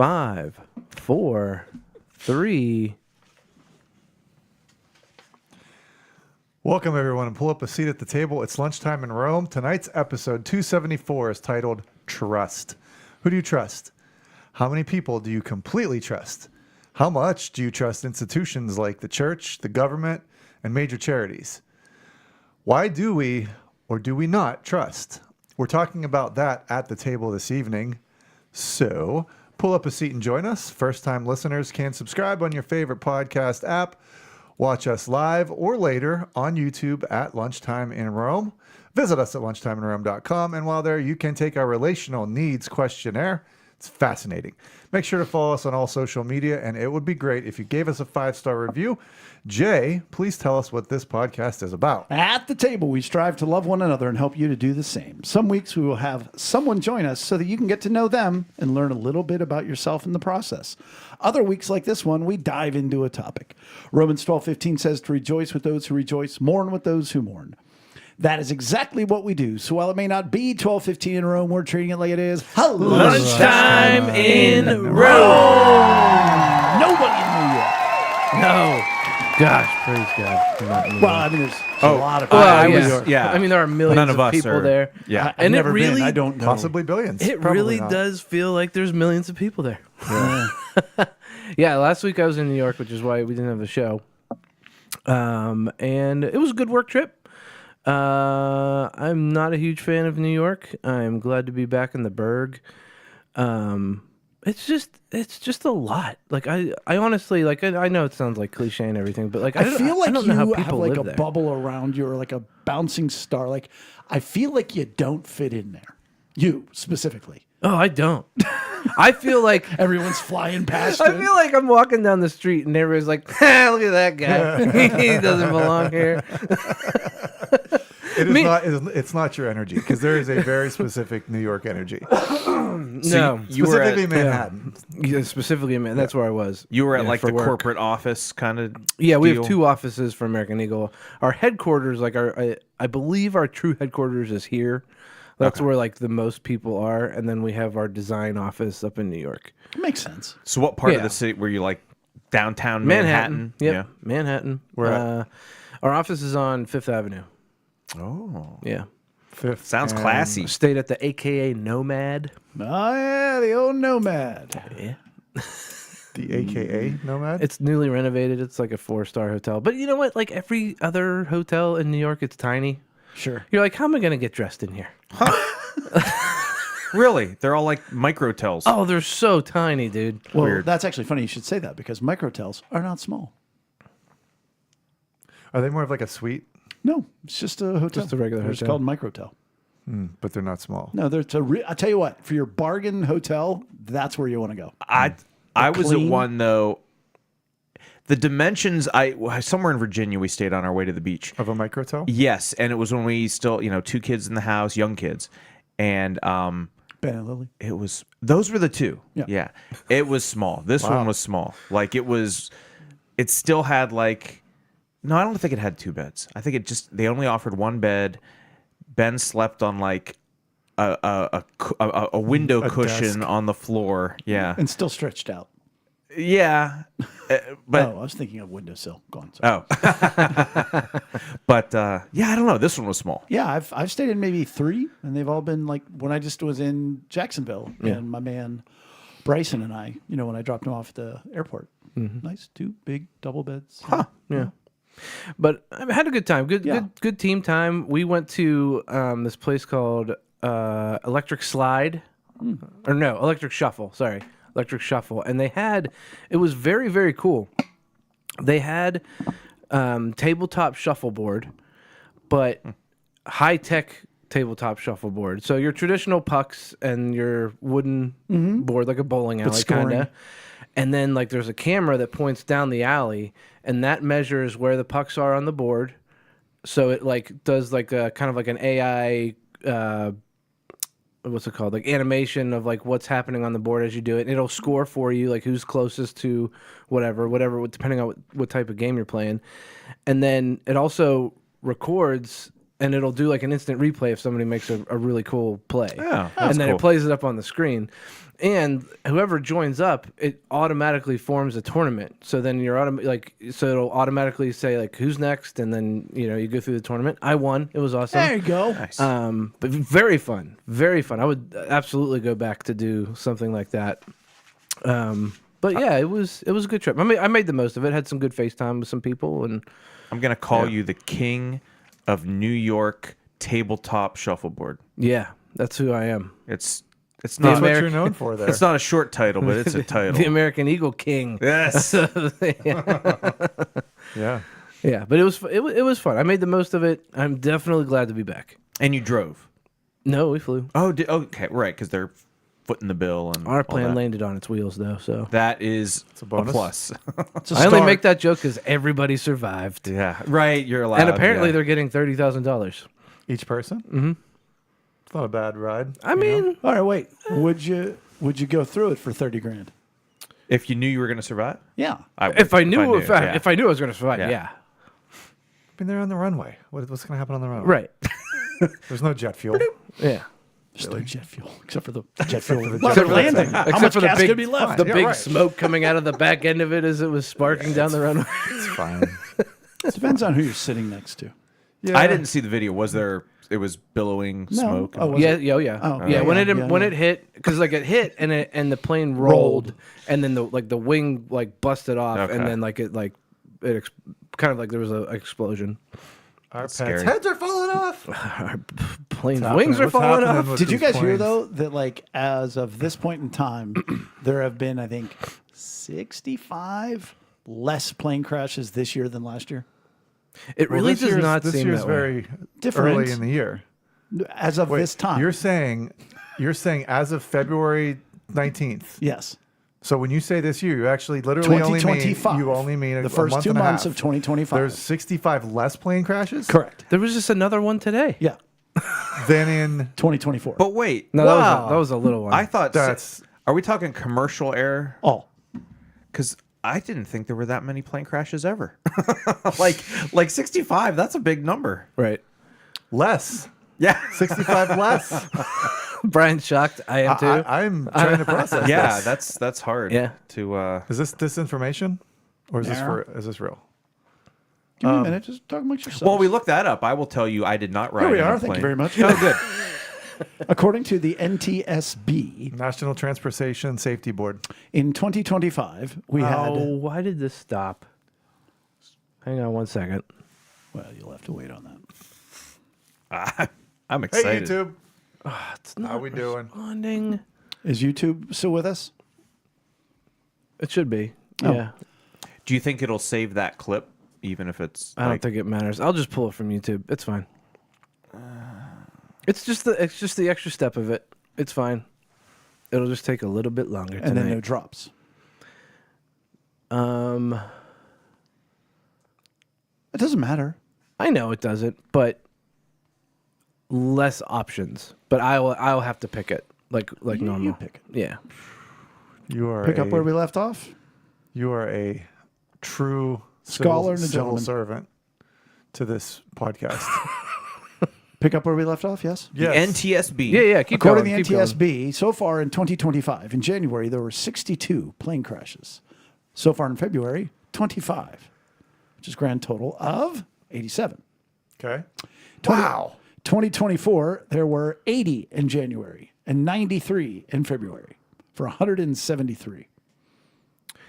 5, 4, 3. Welcome, everyone, and pull up a seat at the table. It's Lunchtime in Rome. Tonight's episode 274 is titled Trust. Who do you trust? How many people do you completely trust? How much do you trust institutions like the church, the government, and major charities? Why do we or do we not trust? We're talking about that at the table this evening. So pull up a seat and join us. First-time listeners can subscribe on your favorite podcast app. Watch us live or later on YouTube at Lunchtime in Rome. Visit us at lunchtimeinrome.com. And while there, you can take our relational needs questionnaire. It's fascinating. Make sure to follow us on all social media, and it would be great if you gave us a 5-star review. Jay, please tell us what this podcast is about. At the table, we strive to love one another and help you to do the same. Some weeks we will have someone join us so that you can get to know them and learn a little bit about yourself in the process. Other weeks like this one, we dive into a topic. Romans 12:15 says to rejoice with those who rejoice, mourn with those who mourn. That is exactly what we do. So while it may not be 12:15 in Rome, we're treating it like it is Lunchtime in Rome. Nobody in New York. No. Gosh, praise God. Well, I mean, there's a lot of Well, New yes. York. I mean, there are millions None of us people are- there. Yeah. I've And it never really, been. I don't know. Possibly billions. it Probably really not. does feel like there's millions of people there. Yeah. Yeah, last week I was in New York, which is why we didn't have the show. And it was a good work trip. I'm not a huge fan of New York. I'm glad to be back in the Burg. It's just a lot. Like I honestly, like I know it sounds like cliche and everything, but like I feel like I don't know how you have people like a live there. bubble around you or like a bouncing star. Like I feel like you don't fit in there. You specifically. Oh, I don't. I feel like Everyone's flying past I you. feel like I'm walking down the street and everybody's like, look at that guy. He doesn't belong here. It is not. It's not your energy, because there is a very specific New York energy. No. You were Specifically at, Manhattan. Yeah, specifically, man, that's where I was. you were at Yeah, like for the work. corporate office kind of. Yeah, we have deal? 2 offices for American Eagle. Our headquarters, like I believe our true headquarters is here. That's where like the most people are, and then we have our design office up in New York, Makes sense. So what part of Yeah. the city were you like? Downtown Manhattan. Manhattan. Yep, Manhattan. Where Our office is on 5th Avenue. Yeah. Oh, Yeah, Fifth sounds and- classy. stayed at the AKA Nomad. Oh yeah, the old nomad. Yeah, The AKA Nomad. it's newly renovated. It's like a 4-star hotel. But you know what? Like every other hotel in New York, it's tiny. Sure. You're like, how am I gonna get dressed in here? Really? They're all like microtels. Oh, they're so tiny, dude. Well, Weird. that's actually funny you should say that because microtels are not small. Are they more of like a suite? No, it's just a hotel. Just a regular It's hotel. called microtel. But they're not small. No, they're I tell you what, for your bargain hotel, that's where you want to go. I was at clean. one though. The dimensions. Somewhere in Virginia we stayed on our way to the beach. Of a microtel? Yes, and it was when we still 2 kids in the house, young kids, and Ben and Lily. it was those were the 2. Yeah. It was small. This Wow. one was small. Like it still had like no, I don't think it had 2 beds. I think they only offered 1 bed. Ben slept on like a window A cushion desk. on the floor. Yeah. And still stretched out. Yeah. But Oh, I was thinking of windowsill. Go on. Sorry. but yeah, I don't know. This one was small. Yeah, I've stayed in maybe 3, and they've all been like when I just was in Jacksonville, and my man Bryson and I, when I dropped him off at the airport. Nice 2 big double beds. Huh. Yeah. But I had a good time. Yeah. Good team time. We went to this place called Electric Slide. Or no, Electric Shuffle. Sorry. Electric Shuffle. And it was very, very cool. They had tabletop shuffleboard, but high-tech tabletop shuffleboard. So your traditional pucks and your wooden board, like a bowling alley scoring. kind of. And then like there's a camera that points down the alley, and that measures where the pucks are on the board. So it like does like a kind of like an AI what's it called? Like animation of like what's happening on the board as you do it. And it'll score for you, like who's closest to whatever, depending on what type of game you're playing. And then it also records and it'll do like an instant replay if somebody makes a really cool play. Oh, that's and then cool. it plays it up on the screen. And whoever joins up, it automatically forms a tournament. So then you're so it'll automatically say like who's next, and then you go through the tournament. I won. It was awesome. There you go. Nice. But very fun, very fun. I would absolutely go back to do something like that. But yeah, it was a good trip. I made the most of it. Had some good FaceTime with some people, and I'm gonna call you the king of New York tabletop shuffleboard. yeah, that's who I am. It's That's not what you're known for there. it's not a short title, but it's a title. The American Eagle King. Yes. Yeah. Yeah, but it was fun. I made the most of it. I'm definitely glad to be back. And you drove. No, we flew. Oh, okay, right, because they're footing the bill and Our all plane that. landed on its wheels though, so That is a bonus. plus. It's a I only start. make that joke because everybody survived, Yeah, right. You're allowed. and apparently yeah. they're getting $30,000. Each person? Mm-hmm. It's not a bad ride. I mean, All right, wait. Would you go through it for 30 grand? If you knew you were going to survive, Yeah. I would. if I knew yeah. if I knew I was going to survive, Yeah. yeah. I mean, they're on the runway. What's going to happen on the runway? Right. There's no jet fuel. Yeah. There's no jet fuel, except for the jet fuel. for the Left jet for fuel. landing. How Except much for the gas big- could be left? The Yeah, big right. smoke coming out of the back end of it as it was sparking down the runway. It's fine. Depends on who you're sitting next to. Yeah. I didn't see the video. Was there? It was billowing smoke. Oh, was Yeah, it? yeah, yeah. Oh, yeah, yeah, when yeah, it hit, because like it hit and the plane rolled, and then the wing like busted off, Okay. and then kind of like there was an explosion. Our pets' scary. heads are falling off. Our plane's What's wings are happening? falling What's happening off. with Did you these guys hear planes? though that like as of this point in time, there have been I think 65 less plane crashes this year than last year? It Well, really this does year's- not This seem year's that way. very Different. early in the year. As of Wait, this time. You're saying as of February 19th. Yes. So when you say this year, you actually literally only mean 2025. you only mean the a first month 2 and a months half. of 2025. There's 65 less plane crashes. Correct. There was just another one today. Yeah. Than in 2024. But wait, No, Wow. that was a little one. I thought That's- Are we talking commercial air? All. Because I didn't think there were that many plane crashes ever. like 65. That's a big number. right. less. Yeah. 65 less. Brian's shocked. I am too. I'm trying to process Yeah, this. that's hard. Yeah. To Is this disinformation? Or is No. is this real? Give me a minute. Just talk amongst yourselves. well, we looked that up. I will tell you, I did not ride. Here we in a are. Thank you plane. very much. Oh, good. According to the NTSB, National Transportation Safety Board. in 2025, we Oh, had. why did this stop? Hang on one second. Well, you'll have to wait on that. I'm Hey, excited. YouTube. It's not How we doing? responding. Is YouTube still with us? It should be. Oh. Yeah. Do you think it'll save that clip, even if it's? I don't think it matters. I'll just pull it from YouTube. It's fine. It's just the extra step of it. It's fine. It'll just take a little bit longer And then no tonight. drops. It doesn't matter. I know it doesn't, but less options. But I'll have to pick it like normal. You pick it. Yeah. You are Pick up where we left off. You are a true Scholar and a civil gentleman. servant to this podcast. Pick up where we left off, yes? The NTSB. Yeah. Keep According going. to the NTSB, so far in 2025, in January, there were 62 plane crashes. So far in February, 25, which is a grand total of 87. Okay. 2024, there were 80 in January and 93 in February for 173.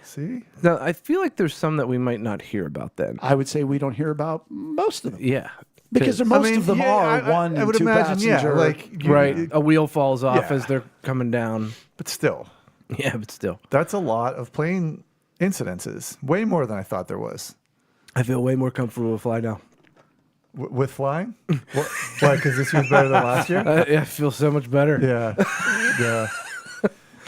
See? Now I feel like there's some that we might not hear about then. I would say we don't hear about most of them Yeah. because most of them yeah, are one I would and two imagine, passenger. like Right. A wheel falls off Yeah. as they're coming down. But still, Yeah, but still. that's a lot of plane incidences. Way more than I thought there was. I feel way more comfortable with fly now. With flying? Why? Because this year's better than last year? Yeah, I feel so much better. Yeah. Yeah.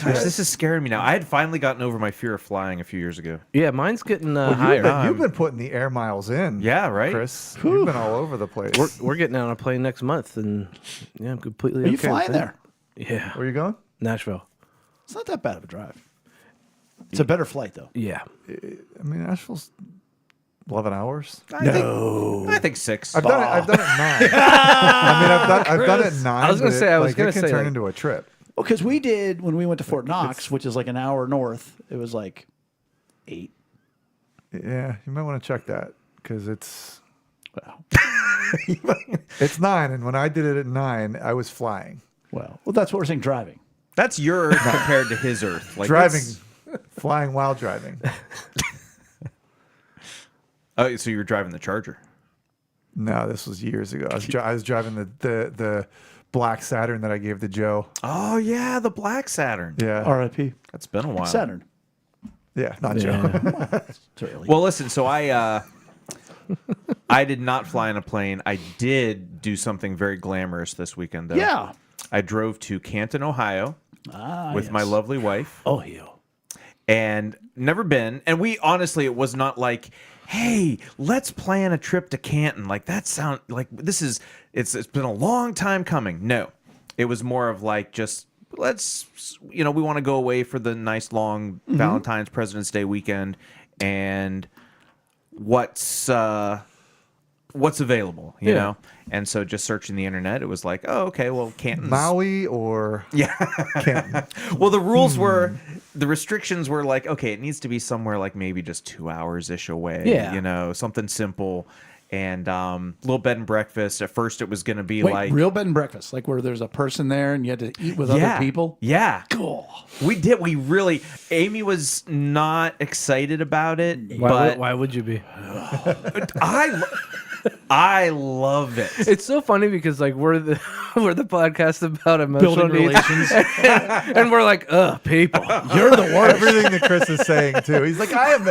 Gosh, this is scaring me now. I had finally gotten over my fear of flying a few years ago. Yeah, mine's getting Well, higher. you've been putting the air miles in. Yeah, right? Chris. You've been all over the place. We're getting on a plane next month, and yeah, I'm completely Are you okay with flying that. there? Yeah, Where are you going? Nashville. It's not that bad of a drive. It's a better flight, though. Yeah, I mean, Nashville's 11 hours. I think 6. I've done it. I've done it 9. I mean, I've done it 9. I was gonna but say, I was like, gonna it can say, turn like- into a trip. Well, because we did when we went to Fort Knox, which is like an hour north. It was like 8. Yeah, you might want to check that because it's Wow. it's 9, and when I did it at 9, I was flying, Well, that's what we're saying. Driving. That's your Earth compared to his Earth. Like driving, it's- flying while driving. Oh, so you were driving the Charger. No, this was years ago. I was driving the black Saturn that I gave to Joe. Oh yeah, the Black Saturn. Yeah, R.I.P. That's been a while. Saturn. yeah, not Joe. It's early. Well, listen. So I did not fly in a plane. I did do something very glamorous this weekend, though. Yeah. I drove to Canton, Ohio, with my yes. lovely wife, Oh, yeah. and never been. And we honestly, it was not like, hey, let's plan a trip to Canton. Like that sound like this is. It's been a long time coming. No, it was more of like just let's we want to go away for the nice long Valentine's President's Day weekend, and what's available, you know? And so just searching the internet, it was like, oh, okay, well, Canton's... Maui or Yeah. Canton. Well, the rules were, the restrictions were like, okay, it needs to be somewhere like maybe just 2 hours-ish away, Yeah. something simple. And little bed and breakfast. At first, it was going to be Wait, like... real bed and breakfast, like where there's a person there and you had to eat with other people? Yeah. Cool. We did. We really... Amy was not excited about it, but Why would you be? I love it. It's so funny because like we're the podcast about emotional Building needs. relations. And we're like, ugh, people. You're the worst. Everything that Chris is saying too. He's like, I am.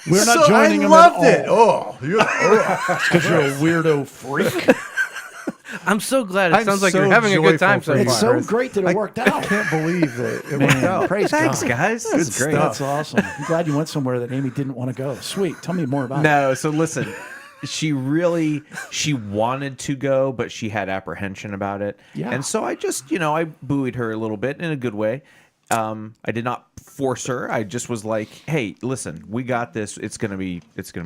We're not joining I him loved at it. all. Oh, you're. Because you're a weirdo freak. I'm so glad. It I'm sounds like so you're having a good joyful time for so you. It's far. so Chris. great that it worked I out. can't believe that it worked Man, out. praise Thanks, God. guys. That's great. That's awesome. I'm glad you went somewhere that Amy didn't want to go. Sweet. Tell me more about it. No, so listen, she wanted to go, but she had apprehension about it. Yeah. And so I just, I buoyed her a little bit in a good way. I did not force her. I just was like, "Hey, listen, we got this. It's gonna be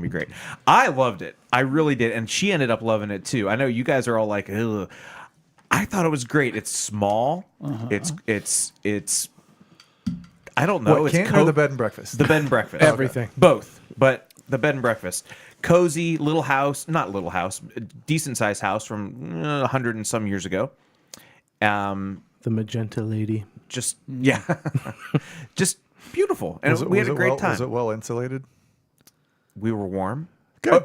great." I loved it. I really did, and she ended up loving it too. I know you guys are all like, ugh. I thought it was great. It's small. It's. I don't know. What, It's Canton or the bed and breakfast? The bed and breakfast. Everything. Both. But the bed and breakfast. Cozy little house. Not little house. Decent sized house from 100 and some years ago. The magenta lady. Just, yeah. Just beautiful. And we had a great time. Was it well insulated? We were warm. Good.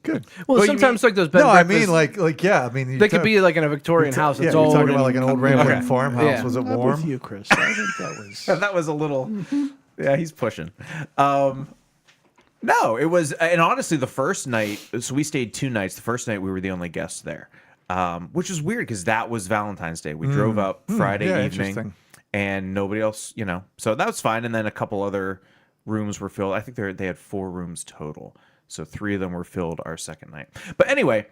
Good. Well, you sometimes like those bed No, and I breakfasts, mean like yeah. I mean they could be like in a Victorian house. Yeah, It's you're old. talking about and- like an old rambling Okay. farmhouse. Yeah. Was it I'm warm? with you, Chris. I think that was... That was a little, yeah, he's pushing. No, it was, and honestly, the first night, so we stayed 2 nights. The first night we were the only guests there, which was weird because that was Valentine's Day. We drove up Friday yeah, evening, interesting. and nobody else, so that was fine. And then a couple other rooms were filled. I think they had 4 rooms total, so 3 of them were filled our second night. But anyway,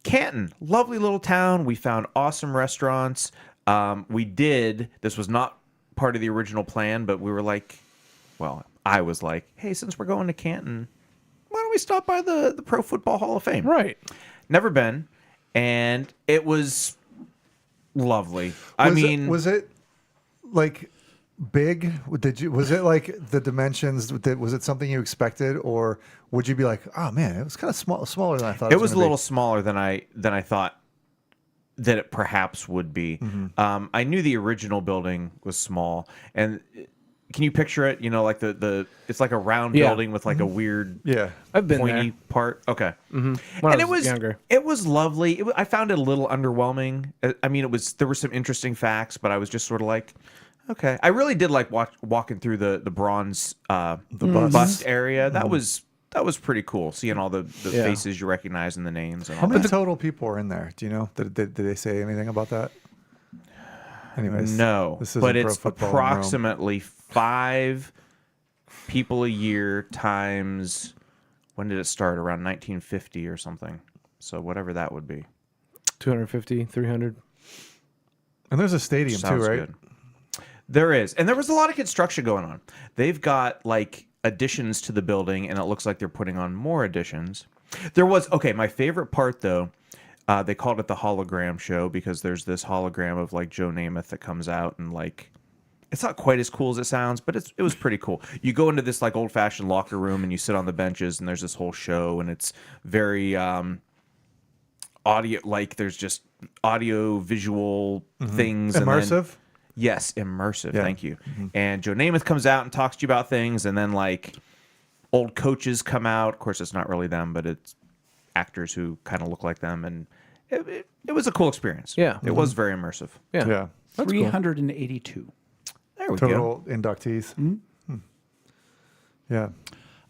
Canton, lovely little town. We found awesome restaurants. This was not part of the original plan, but we were like, well, I was like, hey, since we're going to Canton, why don't we stop by the Pro Football Hall of Fame? Right. Never been, and it was lovely. Was it like big? Was it like the dimensions? Was it something you expected, or would you be like, oh man, it was kind of smaller than I thought? It was a gonna little be. smaller than I thought that it perhaps would be. I knew the original building was small, and can you picture it? Like the it's like a round Yeah. building with like a weird Yeah. I've been pointy there. part. Okay, When and I was younger. It was lovely. I found it a little underwhelming. I mean, there were some interesting facts, but I was just sort of like, okay. I really did like walking through the bronze bust area. That was pretty cool. Seeing all the Yeah. faces you recognize and the names. And How all many that. total people are in there? Do you know? Did they say anything about that? Anyways, No, this isn't but pro it's football in Rome. approximately 5 people a year times. When did it start? Around 1950 or something. So whatever that would be. 250, 300. And there's a stadium too, Sounds right? good. There is, and there was a lot of construction going on. They've got like additions to the building, and it looks like they're putting on more additions. There was my favorite part though. They called it the hologram show because there's this hologram of like Joe Namath that comes out and like. It's not quite as cool as it sounds, but it was pretty cool. You go into this like old-fashioned locker room and you sit on the benches and there's this whole show and it's very audio, like there's just audio visual things. Immersive? And then, yes, immersive. Yeah. Thank you. And Joe Namath comes out and talks to you about things, and then like old coaches come out. Of course, it's not really them, but it's actors who kind of look like them, and it was a cool experience. Yeah. It was very immersive. Yeah. Yeah. 382. There we go. Total inductees. Yeah.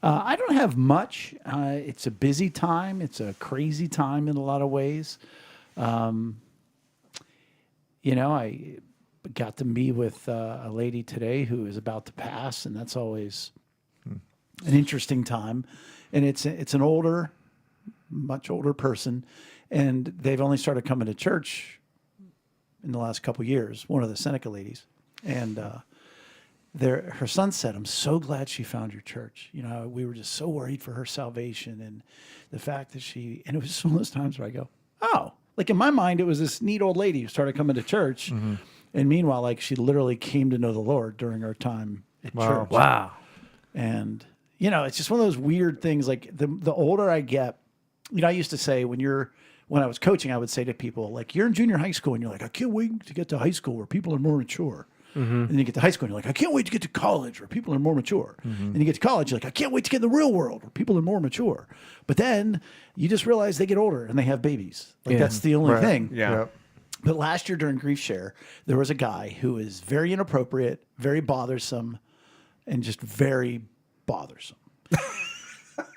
I don't have much. It's a busy time. It's a crazy time in a lot of ways. I got to meet with a lady today who is about to pass, and that's always an interesting time. And it's an much older person, and they've only started coming to church in the last couple years. One of the Seneca ladies, and her son said, "I'm so glad she found your church. We were just so worried for her salvation, and the fact that and it was just one of those times where I go, oh, like in my mind, it was this neat old lady who started coming to church, and meanwhile, like she literally came to know the Lord during our time at church. Wow. And it's just one of those weird things. Like the older I get, I used to say when I was coaching, I would say to people like, you're in junior high school, and you're like, I can't wait to get to high school where people are more mature. And then you get to high school and you're like, I can't wait to get to college where people are more mature. And you get to college, you're like, I can't wait to get in the real world where people are more mature. But then you just realize they get older and they have babies. Like that's the only thing. Yeah. Yep. But last year during Grief Share, there was a guy who is very inappropriate, very bothersome, and just very bothersome.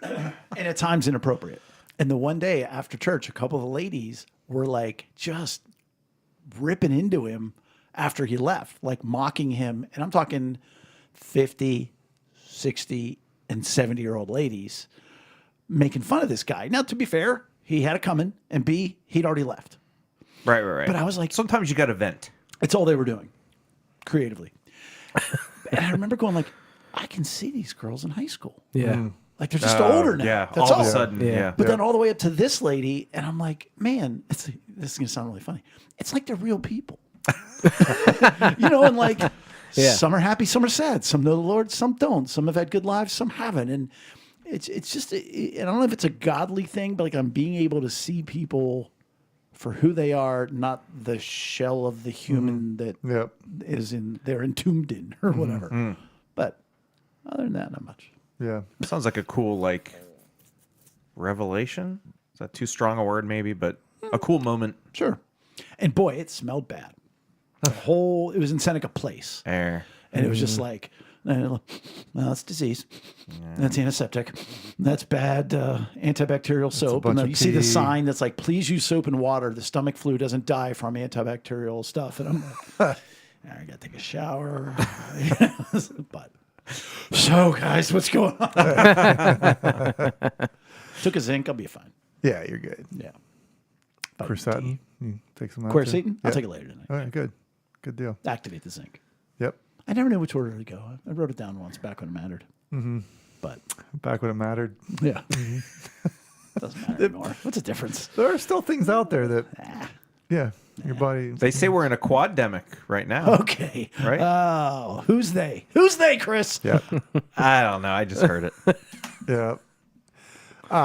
And at times inappropriate. And the one day after church, a couple of the ladies were like just ripping into him after he left, like mocking him. And I'm talking 50, 60, and 70-year-old ladies making fun of this guy. Now, to be fair, he had it coming, and B, he'd already left. Right. But I was like, Sometimes you got to vent. it's all they were doing creatively. And I remember going like, I can see these girls in high school. Yeah. Like they're just older now. Yeah. That's all all. of a sudden. Yeah. Yeah. But then all the way up to this lady, and I'm like, man, this is going to sound really funny. It's like they're real people. And like some are happy, some are sad. Some know the Lord, some don't. Some have had good lives, some haven't. And it's just, I don't know if it's a godly thing, but like I'm being able to see people for who they are, not the shell of the human that Yep. they're entombed in or whatever. But other than that, not much. Yeah. Sounds like a cool like revelation. Is that too strong a word? Maybe, but a cool moment. Sure. And boy, it smelled bad. It was in Seneca Place. Air. And it was just like, well, that's disease. That's antiseptic. That's bad antibacterial soap. And bunch then of you see the pee. sign that's like, please use soap and water. The stomach flu doesn't die from antibacterial stuff. And I'm like, I got to take a shower. But so, guys, what's going on? Took a zinc. I'll be fine. Yeah, you're good. Yeah. Quercetin. You take some out too? Quercetin? I'll Yeah. take it later tonight. All right, good. Good deal. Activate the zinc. Yep. I never knew which order to go. I wrote it down once back when it mattered. But Back when it mattered. yeah, doesn't matter anymore. What's the difference? There are still things out there that, yeah, your body. They say we're in a quaddemic right now. Okay. Right? Oh, who's they? Who's they, Chris? Yeah. I don't know. I just heard it. Yeah.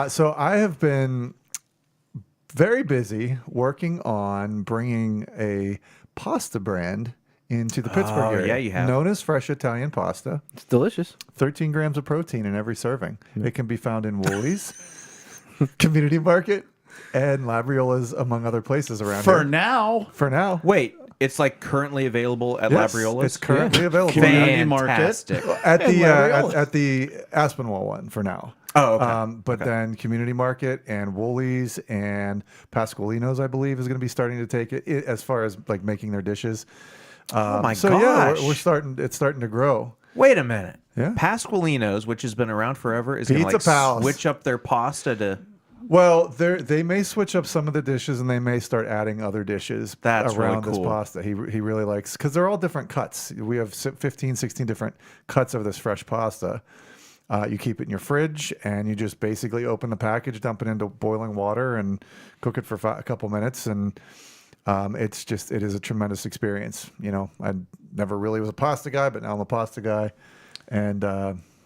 So I have been very busy working on bringing a pasta brand into the Pittsburgh area. yeah, you have. Known as Fresh Italian Pasta. It's delicious. 13 grams of protein in every serving. It can be found in Woolies, Community Market, and Labriola's, among other places around For here. now, For now. Wait, it's like currently available at Yes, Labriola's? it's currently available. Community Market. Fantastic. At the Labriola's. at the Aspinwall one for now. Oh, okay. But then Community Market and Woolies and Pasqualino's, I believe, is going to be starting to take it as far as like making their dishes. my so yeah, gosh. we're starting. It's starting to grow. Wait a minute. Yeah. Pasqualino's, which has been around forever, is going to Pizza Pals. switch up their pasta to... Well, they may switch up some of the dishes and they may start adding other dishes That's really around this cool. pasta. He really likes, because they're all different cuts. We have 15, 16 different cuts of this fresh pasta. You keep it in your fridge, and you just basically open the package, dump it into boiling water, and cook it for a couple minutes. And it is a tremendous experience. You know, I never really was a pasta guy, but now I'm a pasta guy. And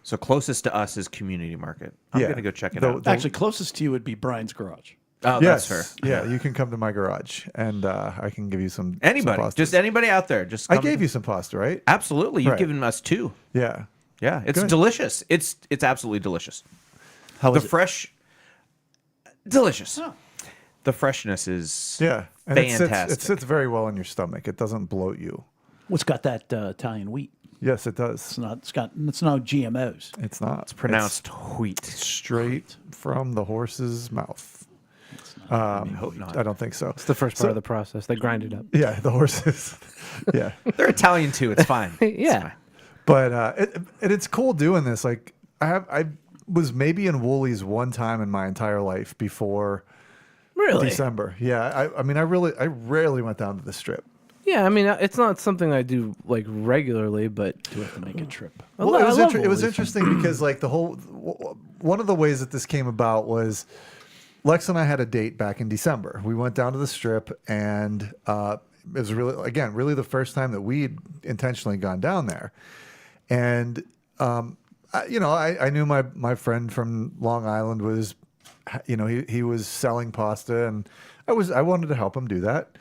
So closest to us is Community Market. I'm Yeah. going to go check it The- out. Actually, closest to you would be Brian's garage. Oh, yes, that's fair. yeah, you can come to my garage, and I can give you some Anybody, some pastas. just anybody out there. Just I come. gave you some pasta, right? Absolutely. You've Right. given us 2. Yeah. Yeah, it's Good. delicious. It's absolutely delicious. How The is it? fresh, delicious. Oh. The freshness is Yeah. And it fantastic. sits very well in your stomach. It doesn't bloat you. What's got that Italian wheat? Yes, it does. It's no GMOs. It's not. It's pronounced wheat. straight from the horse's mouth. I hope not. I don't think so. It's the first part of the process. They grind it up. Yeah, the horses. Yeah. They're Italian too. It's fine. Yeah. But it's cool doing this. Like I was maybe in Woolies one time in my entire life before Really? December. Yeah. I mean, I rarely went down to the strip. Yeah, I mean, it's not something I do like regularly, but Do have to make a trip. Well, it was, I love it was Woolies. interesting because like one of the ways that this came about was Lex and I had a date back in December. We went down to the strip, and it was really the first time that we'd intentionally gone down there. And I knew my friend from Long Island was, he was selling pasta, and I wanted to help him do that.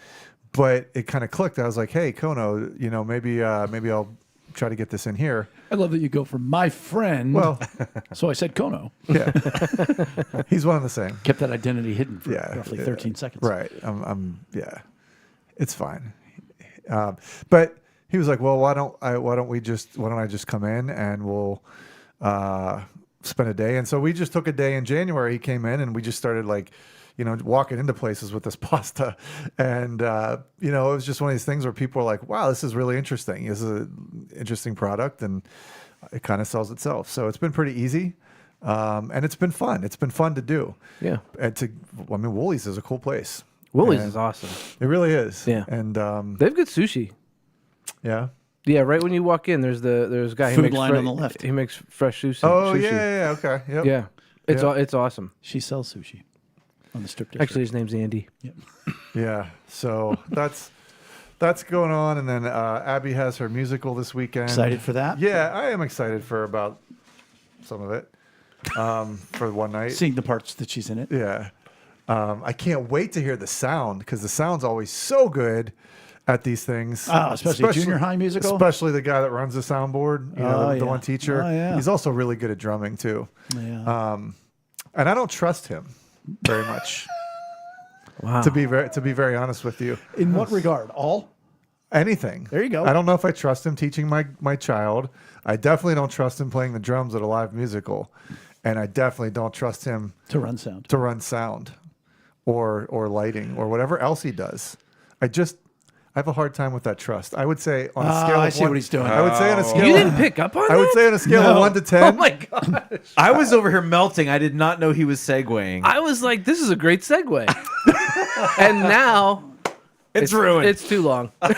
But it kind of clicked. I was like, hey, Kono, maybe I'll try to get this in here. I love that you go from my friend. Well, So I said Kono. yeah, he's one and the same. Kept that identity hidden for Yeah, roughly 13 seconds. Right. Yeah, it's fine. But he was like, well, why don't I just come in and we'll spend a day. And so we just took a day in January. He came in and we just started walking into places with this pasta. And, it was just one of these things where people were like, wow, this is really interesting. This is an interesting product, and it kind of sells itself. So it's been pretty easy. And it's been fun. It's been fun to do. yeah, And Woolies is a cool place. Woolies And is awesome. It really is. Yeah. And, They have good sushi. yeah. Yeah, right when you walk in, there's a guy who Food makes line on the left. He makes fresh sushi. Oh, sushi. yeah. Okay. Yep. Yeah, Yeah. it's awesome. She sells sushi on the strip district. Actually, his name's Andy. Yeah. So that's going on. And then Abby has her musical this weekend. Excited for that? Yeah, I am excited for about some of it for one night. Seeing the parts that she's in it. Yeah. I can't wait to hear the sound because the sound's always so good at these things. Especially junior high musical? Especially the guy that runs the soundboard, the yeah. one teacher. Oh, yeah. He's also really good at drumming too. Yeah. And I don't trust him very much. Wow. To be very honest with you. In what regard? All? Anything. There you go. I don't know if I trust him teaching my child. I definitely don't trust him playing the drums at a live musical. And I definitely don't trust him to run sound. to run sound or lighting or whatever else he does. I have a hard time with that trust. I would say on a scale of I see what he's doing. I would say on a scale You of, didn't pick up on I would that? say on a scale of 1 to 10. Oh my god! I was over here melting. I did not know he was segueing. I was like, this is a great segue. And now it's ruined. It's too long. Well,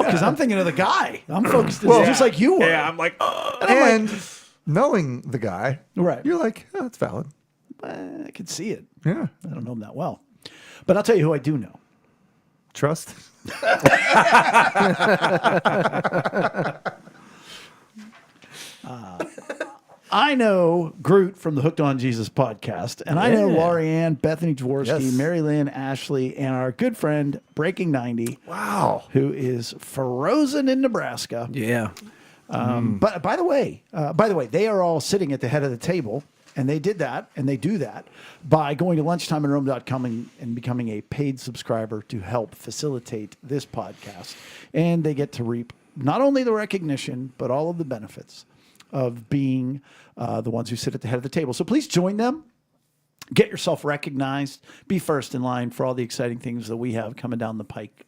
because I'm thinking of the guy. I'm focused just like you were. yeah, I'm like, And knowing the guy, Right. you're like, oh, that's valid. I can see it. Yeah. I don't know him that well. But I'll tell you who I do know. Trust. I know Groot from the Hooked on Jesus podcast, and I know Yeah. Laurie Ann, Bethany Dvorsky, Yes. Mary Lynn, Ashley, and our good friend Breaking 90, Wow. who is frozen in Nebraska. Yeah. But by the way, they are all sitting at the head of the table, and they did that, and they do that by going to lunchtimeinrome.com and becoming a paid subscriber to help facilitate this podcast. And they get to reap not only the recognition, but all of the benefits of being the ones who sit at the head of the table. So please join them. Get yourself recognized. Be first in line for all the exciting things that we have coming down the pike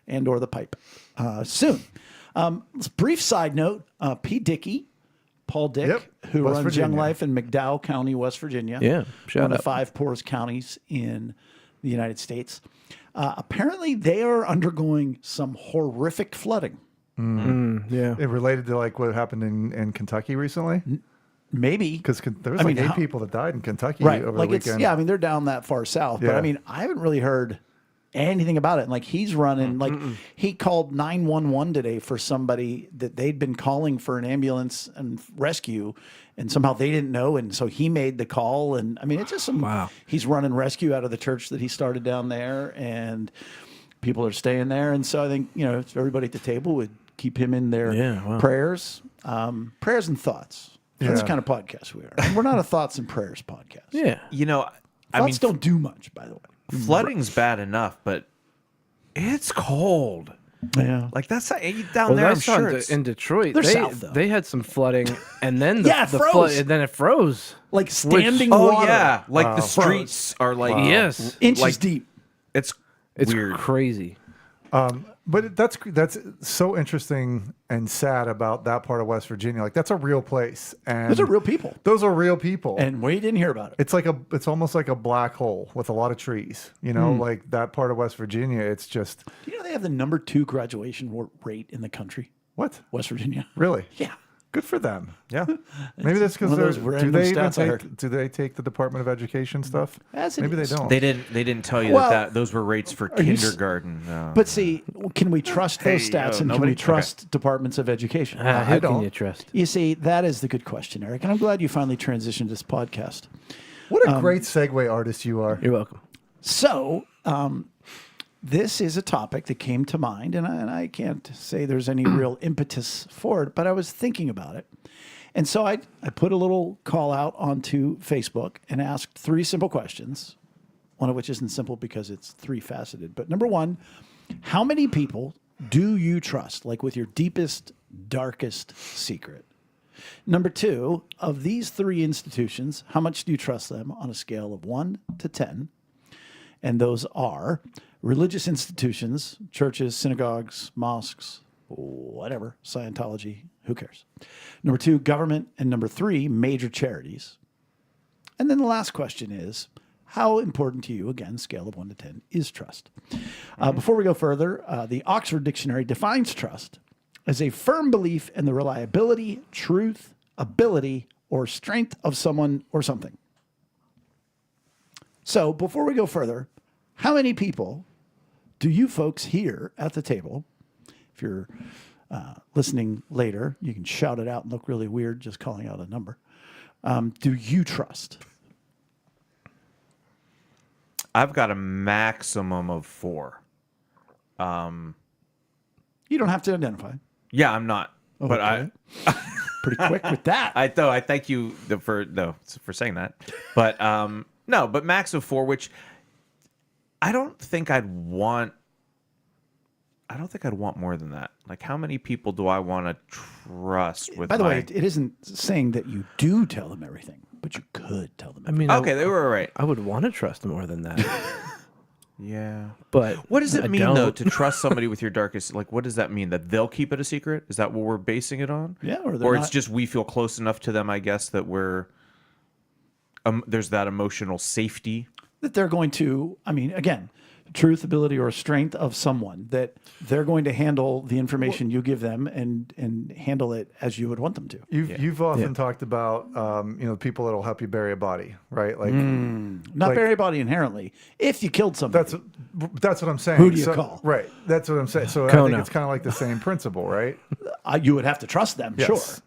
and or the pipe soon. Brief side note, P. Dickey, Paul Dick, Yep, who West runs Virginia. Young Life in McDowell County, West Virginia. Yeah, shout one of out. the 5 poorest counties in the United States. Apparently, they are undergoing some horrific flooding. Yeah. It related to like what happened in Kentucky recently? Maybe. Because there was I like mean, 8 how- people that died in Kentucky Right. over Like the it's, weekend. yeah, I mean, they're down that far south, but Yeah. I mean, I haven't really heard anything about it. And like he's running, like he called 911 today for somebody that they'd been calling for an ambulance and rescue, and somehow they didn't know. And so he made the call. And I mean, it's just some, Wow. he's running rescue out of the church that he started down there, and people are staying there. And so I think, if everybody at the table would keep him in their Yeah, wow. prayers, prayers and thoughts. That's the Yeah. kind of podcast we are. And we're not a thoughts and prayers podcast. Yeah. I mean, Thoughts don't do much, by the way. flooding's bad enough, but it's cold. Yeah. Like that's down there. I'm that's not sure in it's, in Detroit. They're they, south, though. they had some flooding, and then the, Yeah, it the froze. and then it froze. Like standing oh water. yeah, like the streets are like Yes. Inches like- deep. It's It's weird. crazy. But that's so interesting and sad about that part of West Virginia. Like that's a real place, and Those are real people. Those are real people, And we didn't hear about it. it's almost like a black hole with a lot of trees. Like that part of West Virginia. It's just Do you know they have the number 2 graduation rate in the country? what West Virginia. really Yeah. good for them. Yeah. Maybe that's because one of those do random they even stats I heard. do they take the Department of Education stuff? As it Maybe is. they don't. They didn't tell you Well, that those were rates for you s- kindergarten. But see, can we trust those stats and can nobody? we trust departments of education? Who I can don't. you trust? You see, that is the good question, Eric. And I'm glad you finally transitioned this podcast. What a great segue artist you are. You're welcome. So, this is a topic that came to mind, and I can't say there's any real impetus for it, but I was thinking about it. And so I put a little call out onto Facebook and asked 3 simple questions, one of which isn't simple because it's 3-faceted. But number 1, how many people do you trust, like with your deepest, darkest secret? Number 2, of these 3 institutions, how much do you trust them on a scale of 1 to 10? And those are religious institutions, churches, synagogues, mosques, whatever, Scientology, who cares? Number 2, government. And number 3, major charities. And then the last question is, how important to you, again, scale of 1 to 10, is trust? Before we go further, the Oxford Dictionary defines trust as a firm belief in the reliability, truth, ability, or strength of someone or something. So before we go further, how many people do you folks here at the table, if you're listening later, you can shout it out and look really weird just calling out a number, do you trust? I've got a maximum of 4. You don't have to identify. Yeah, I'm not. But Okay. Pretty quick with that. I thank you for saying that. But no, but max of 4, which I don't think I'd want more than that. Like, how many people do I want to trust with By the my... way, it isn't saying that you do tell them everything, but you could tell them I everything. mean, Okay, they were right. I would want to trust more than that, Yeah. but What does it I mean, though, don't. to trust somebody with your darkest... Like, what does that mean? That they'll keep it a secret? Is that what we're basing it on? Yeah, or they're Or it's not- just we feel close enough to them, I guess, that we're... there's that emotional safety. That they're going to, I mean, again, truth, ability, or strength of someone, that they're going to handle the information you give them and handle it as you would want them to. You've often talked about people that'll help you bury a body, right? Like Not Like- bury a body inherently. If you killed somebody, that's what I'm saying. Who do you call? Right. That's what I'm saying. So I Kono. think it's kind of like the same principle, right? you would have to trust them, Yes. sure.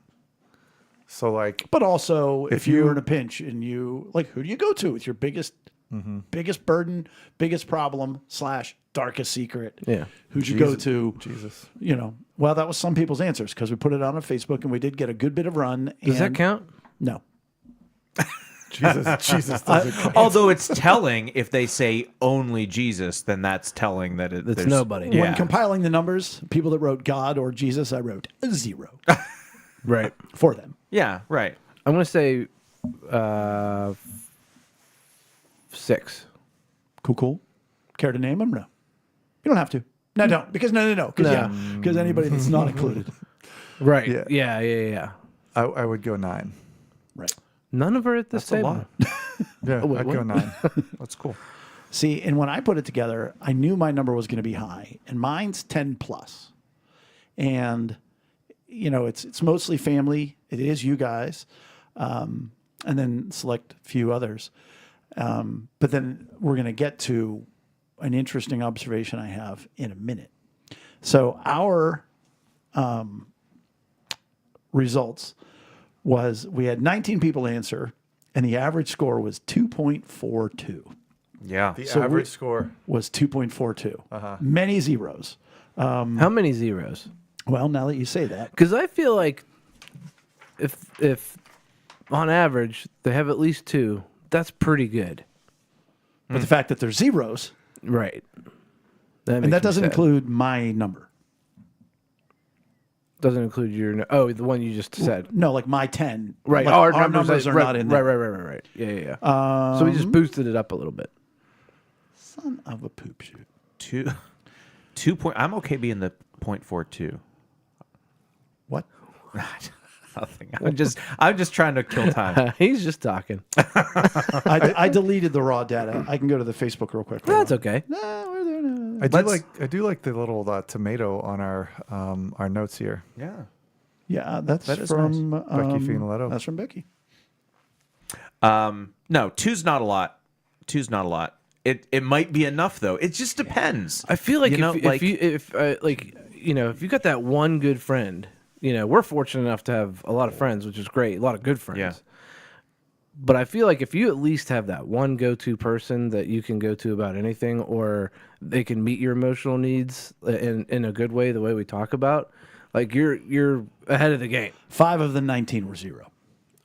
So like But also, if you- you're in a pinch and you, like, who do you go to with your biggest burden, biggest problem / darkest secret? Yeah. Who'd you go Jesus. to? Jesus. Well, that was some people's answers because we put it on Facebook and we did get a good bit of run. Does that count? No. Jesus doesn't count. Although it's telling, if they say only Jesus, then that's telling that That's there's nobody. Yeah. When compiling the numbers, people that wrote God or Jesus, I wrote 0 Right. for them. Yeah, right. I'm gonna say 6. Cool. Care to name them? No. You don't have to. No, don't. Because no. Because anybody that's not included. Right. Yeah. Yeah. I would go 9. Right. None of her at this That's a table. lot. Yeah, wait, I'd what? go 9. That's cool. See, and when I put it together, I knew my number was going to be high, and mine's 10 plus. and it's mostly family. It is you guys, and then select a few others. But then we're going to get to an interesting observation I have in a minute. So our results was we had 19 people answer, and the average score was 2.42. Yeah. The So average score. Was 2.42. Many zeros. How many zeros? Well, now that you say that, Because I feel like if on average they have at least 2, that's pretty good. but the fact that there's zeros, Right. and that doesn't include my number. Doesn't include your the one you just said. No, like my 10. Right. Like our numbers are right, not in right, there. right. Yeah. So we just boosted it up a little bit. Son of a poop shoot. 2 point. I'm okay being the 0.42. What? Nothing. I'm just trying to kill time. He's just talking. I deleted the raw data. I can go to the Facebook real quick. That's okay. I do like the little tomato on our notes here. Yeah. Yeah, that's That is from Becky Finoletto. That's from Becky. No, two's not a lot. It might be enough though. It just depends. I feel like You if you got that one good friend, we're fortunate enough to have a lot of friends, which is great, a lot of good friends. Yeah. But I feel like if you at least have that one go-to person that you can go to about anything, or they can meet your emotional needs in a good way, the way we talk about, like you're ahead of the game. 5 of the 19 were 0.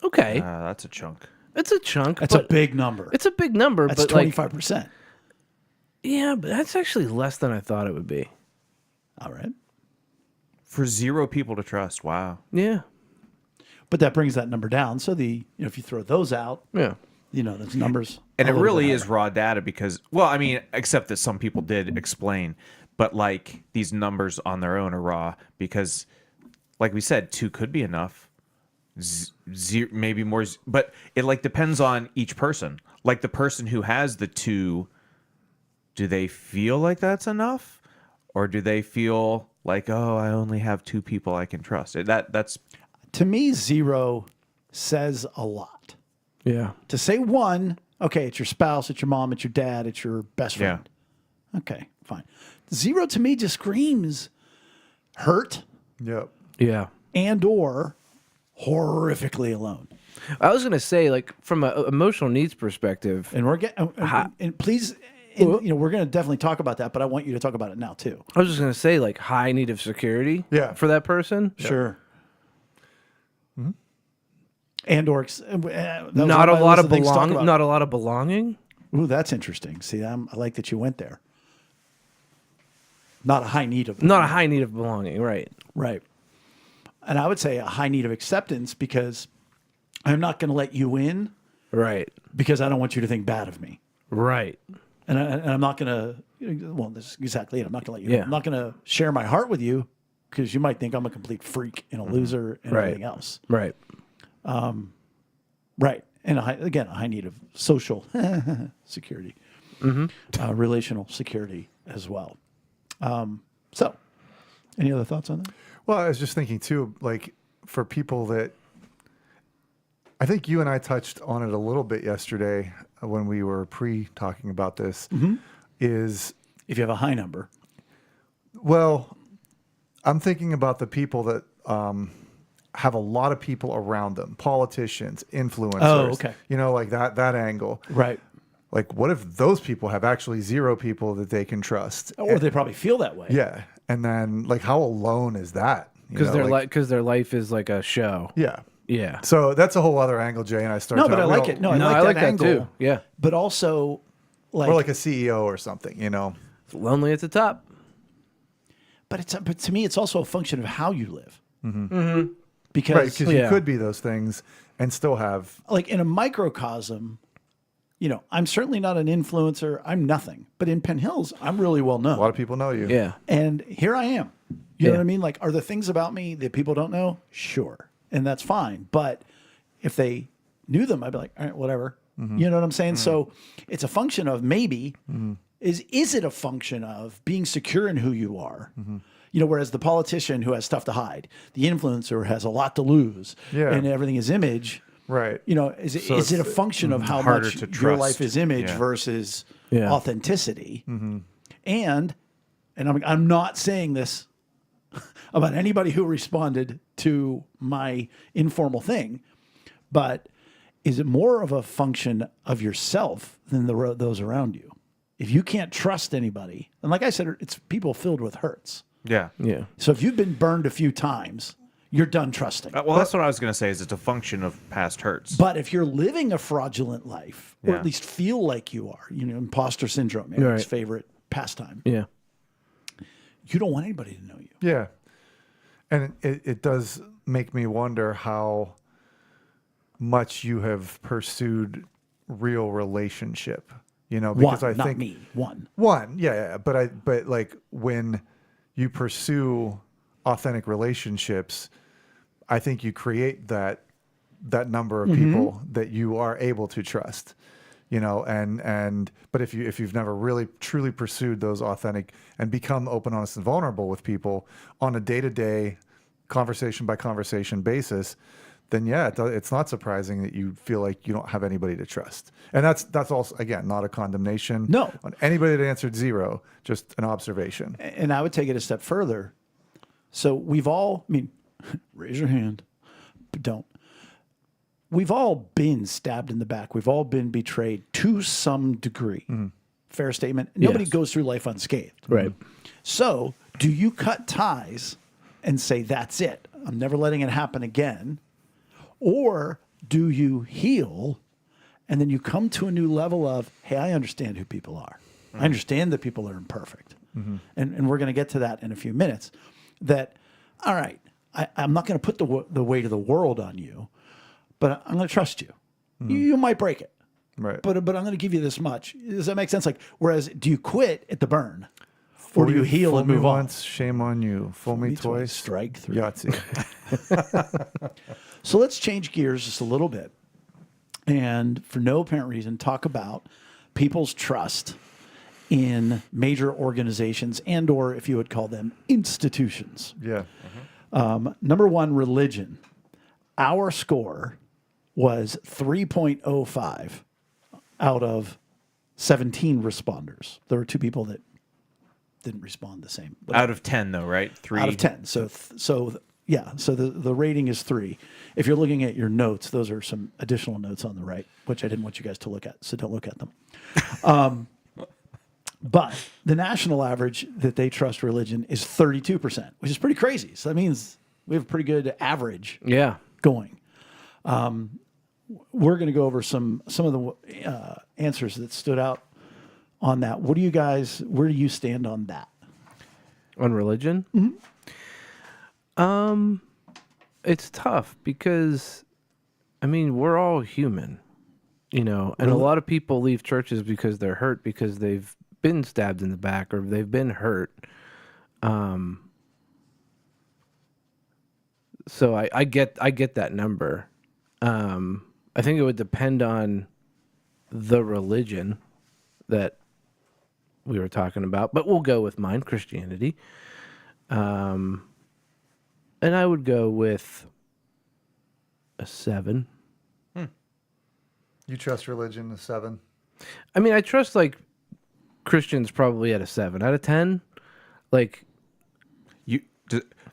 Okay, That's a chunk. it's a chunk. That's a but big number. It's a big number. That's but 25%. Yeah, but that's actually less than I thought it would be. All right. For 0 people to trust. Wow. Yeah, But that brings that number down. So if you throw those out, yeah. those numbers. And a it little really bit is raw data because, except that some people did explain, but like these numbers on their own are raw because, like we said, 2 could be enough. Zero, maybe more, but it depends on each person. Like the person who has the 2, do they feel like that's enough, or do they feel like, oh, I only have 2 people I can trust? That's To me, 0 says a lot. Yeah. To say 1, okay, it's your spouse, it's your mom, it's your dad, it's your best friend. Okay, fine. 0 to me just screams hurt Yep. Yeah. and or horrifically alone. I was gonna say, like, from an emotional needs perspective, And we're getting and please, we're going to definitely talk about that, but I want you to talk about it now too. I was just gonna say, like, high need of security. Yeah. For that person. Sure. And or Not a lot of belonging. Not a lot of belonging. Ooh, that's interesting. See, I like that you went there. Not a high need of Not a high need of belonging. Right. right. And I would say a high need of acceptance because I'm not going to let you in Right. because I don't want you to think bad of me. Right. And I'm not going to. Well, this is exactly it. I'm not going to let you. Yeah. I'm not going to share my heart with you because you might think I'm a complete freak and a loser and Right. everything else. Right. Right. And a high need of social security, relational security as well. So, any other thoughts on that? Well, I was just thinking too, like for people that I think you and I touched on it a little bit yesterday when we were talking about this, is, If you have a high number, well, I'm thinking about the people that have a lot of people around them, politicians, influencers. Oh, okay. Like that angle. right? Like, what if those people have actually 0 people that they can trust? Or they probably feel that way. Yeah. And then, like, how alone is that? Because their life is like a show. Yeah. Yeah. So that's a whole other angle, Jay and I started. No, but I like it. No, I like that angle too. Yeah. But also, Or like a CEO or something, It's lonely at the top. But to me, it's also a function of how you live. Right, Because because you could be those things and still have. like in a microcosm, I'm certainly not an influencer. I'm nothing. But in Penn Hills, I'm really well known. A lot of people know you. Yeah. And here I am. You know Yeah. what I mean? Like, are there things about me that people don't know? Sure. And that's fine. But if they knew them, I'd be like, all right, whatever. You know what I'm saying? So it's a function of maybe, is it a function of being secure in who you are? whereas the politician who has stuff to hide, the influencer has a lot to lose, Yeah. and everything is image. Right. Is it a function of how harder much to your trust. life is image Yeah. versus Yeah. authenticity? And I'm not saying this about anybody who responded to my informal thing, but is it more of a function of yourself than those around you? If you can't trust anybody, and like I said, it's people filled with hurts. Yeah. Yeah. So if you've been burned a few times, you're done trusting. Well, that's what I was going to say. Is it's a function of past hurts. But if you're living a fraudulent life, or Yeah. at least feel like you are, imposter syndrome, Eric's Right. favorite pastime, Yeah. you don't want anybody to know you. Yeah. And it does make me wonder how much you have pursued real relationship, because I not think me. One. yeah, but like when you pursue authentic relationships, I think you create that number of people that you are able to trust, but if you've never really truly pursued those authentic and become open, honest, and vulnerable with people on a day-to-day conversation by conversation basis, then yeah, it's not surprising that you feel like you don't have anybody to trust. And that's also, again, not a condemnation No. on anybody that answered 0, just an observation. And I would take it a step further. So we've all, raise your hand, but don't. We've all been stabbed in the back. We've all been betrayed to some degree. Fair statement. Nobody Yes. goes through life unscathed. Right. So do you cut ties and say, that's it, I'm never letting it happen again? Or do you heal and then you come to a new level of, hey, I understand who people are. I understand that people are imperfect. And we're going to get to that in a few minutes. That, all right, I'm not going to put the weight of the world on you, but I'm going to trust you. You might break it. Right. But I'm going to give you this much. Does that make sense? Like, whereas, do you quit at the burn? Or do you heal Fool and me move on? once, shame on you. Fool me twice, strike 3. Yahtzee. So let's change gears just a little bit. And for no apparent reason, talk about people's trust in major organizations and or, if you would call them, institutions. Yeah. Number 1, religion. Our score was 3.05 out of 17 responders. There were 2 people that didn't respond the same. Out of 10, though, right? 3 Out of 10. So the rating is 3. If you're looking at your notes, those are some additional notes on the right, which I didn't want you guys to look at, so don't look at them. But the national average that they trust religion is 32%, which is pretty crazy. So that means we have a pretty good average Yeah. going. We're going to go over some of the answers that stood out on that. Where do you stand on that? On religion? It's tough because, we're all human, and a lot of people leave churches because they're hurt because they've been stabbed in the back or they've been hurt. So I get that number. I think it would depend on the religion that we were talking about, but we'll go with mine, Christianity. And I would go with a 7. You trust religion, a 7. I trust Christians probably at a 7 out of 10.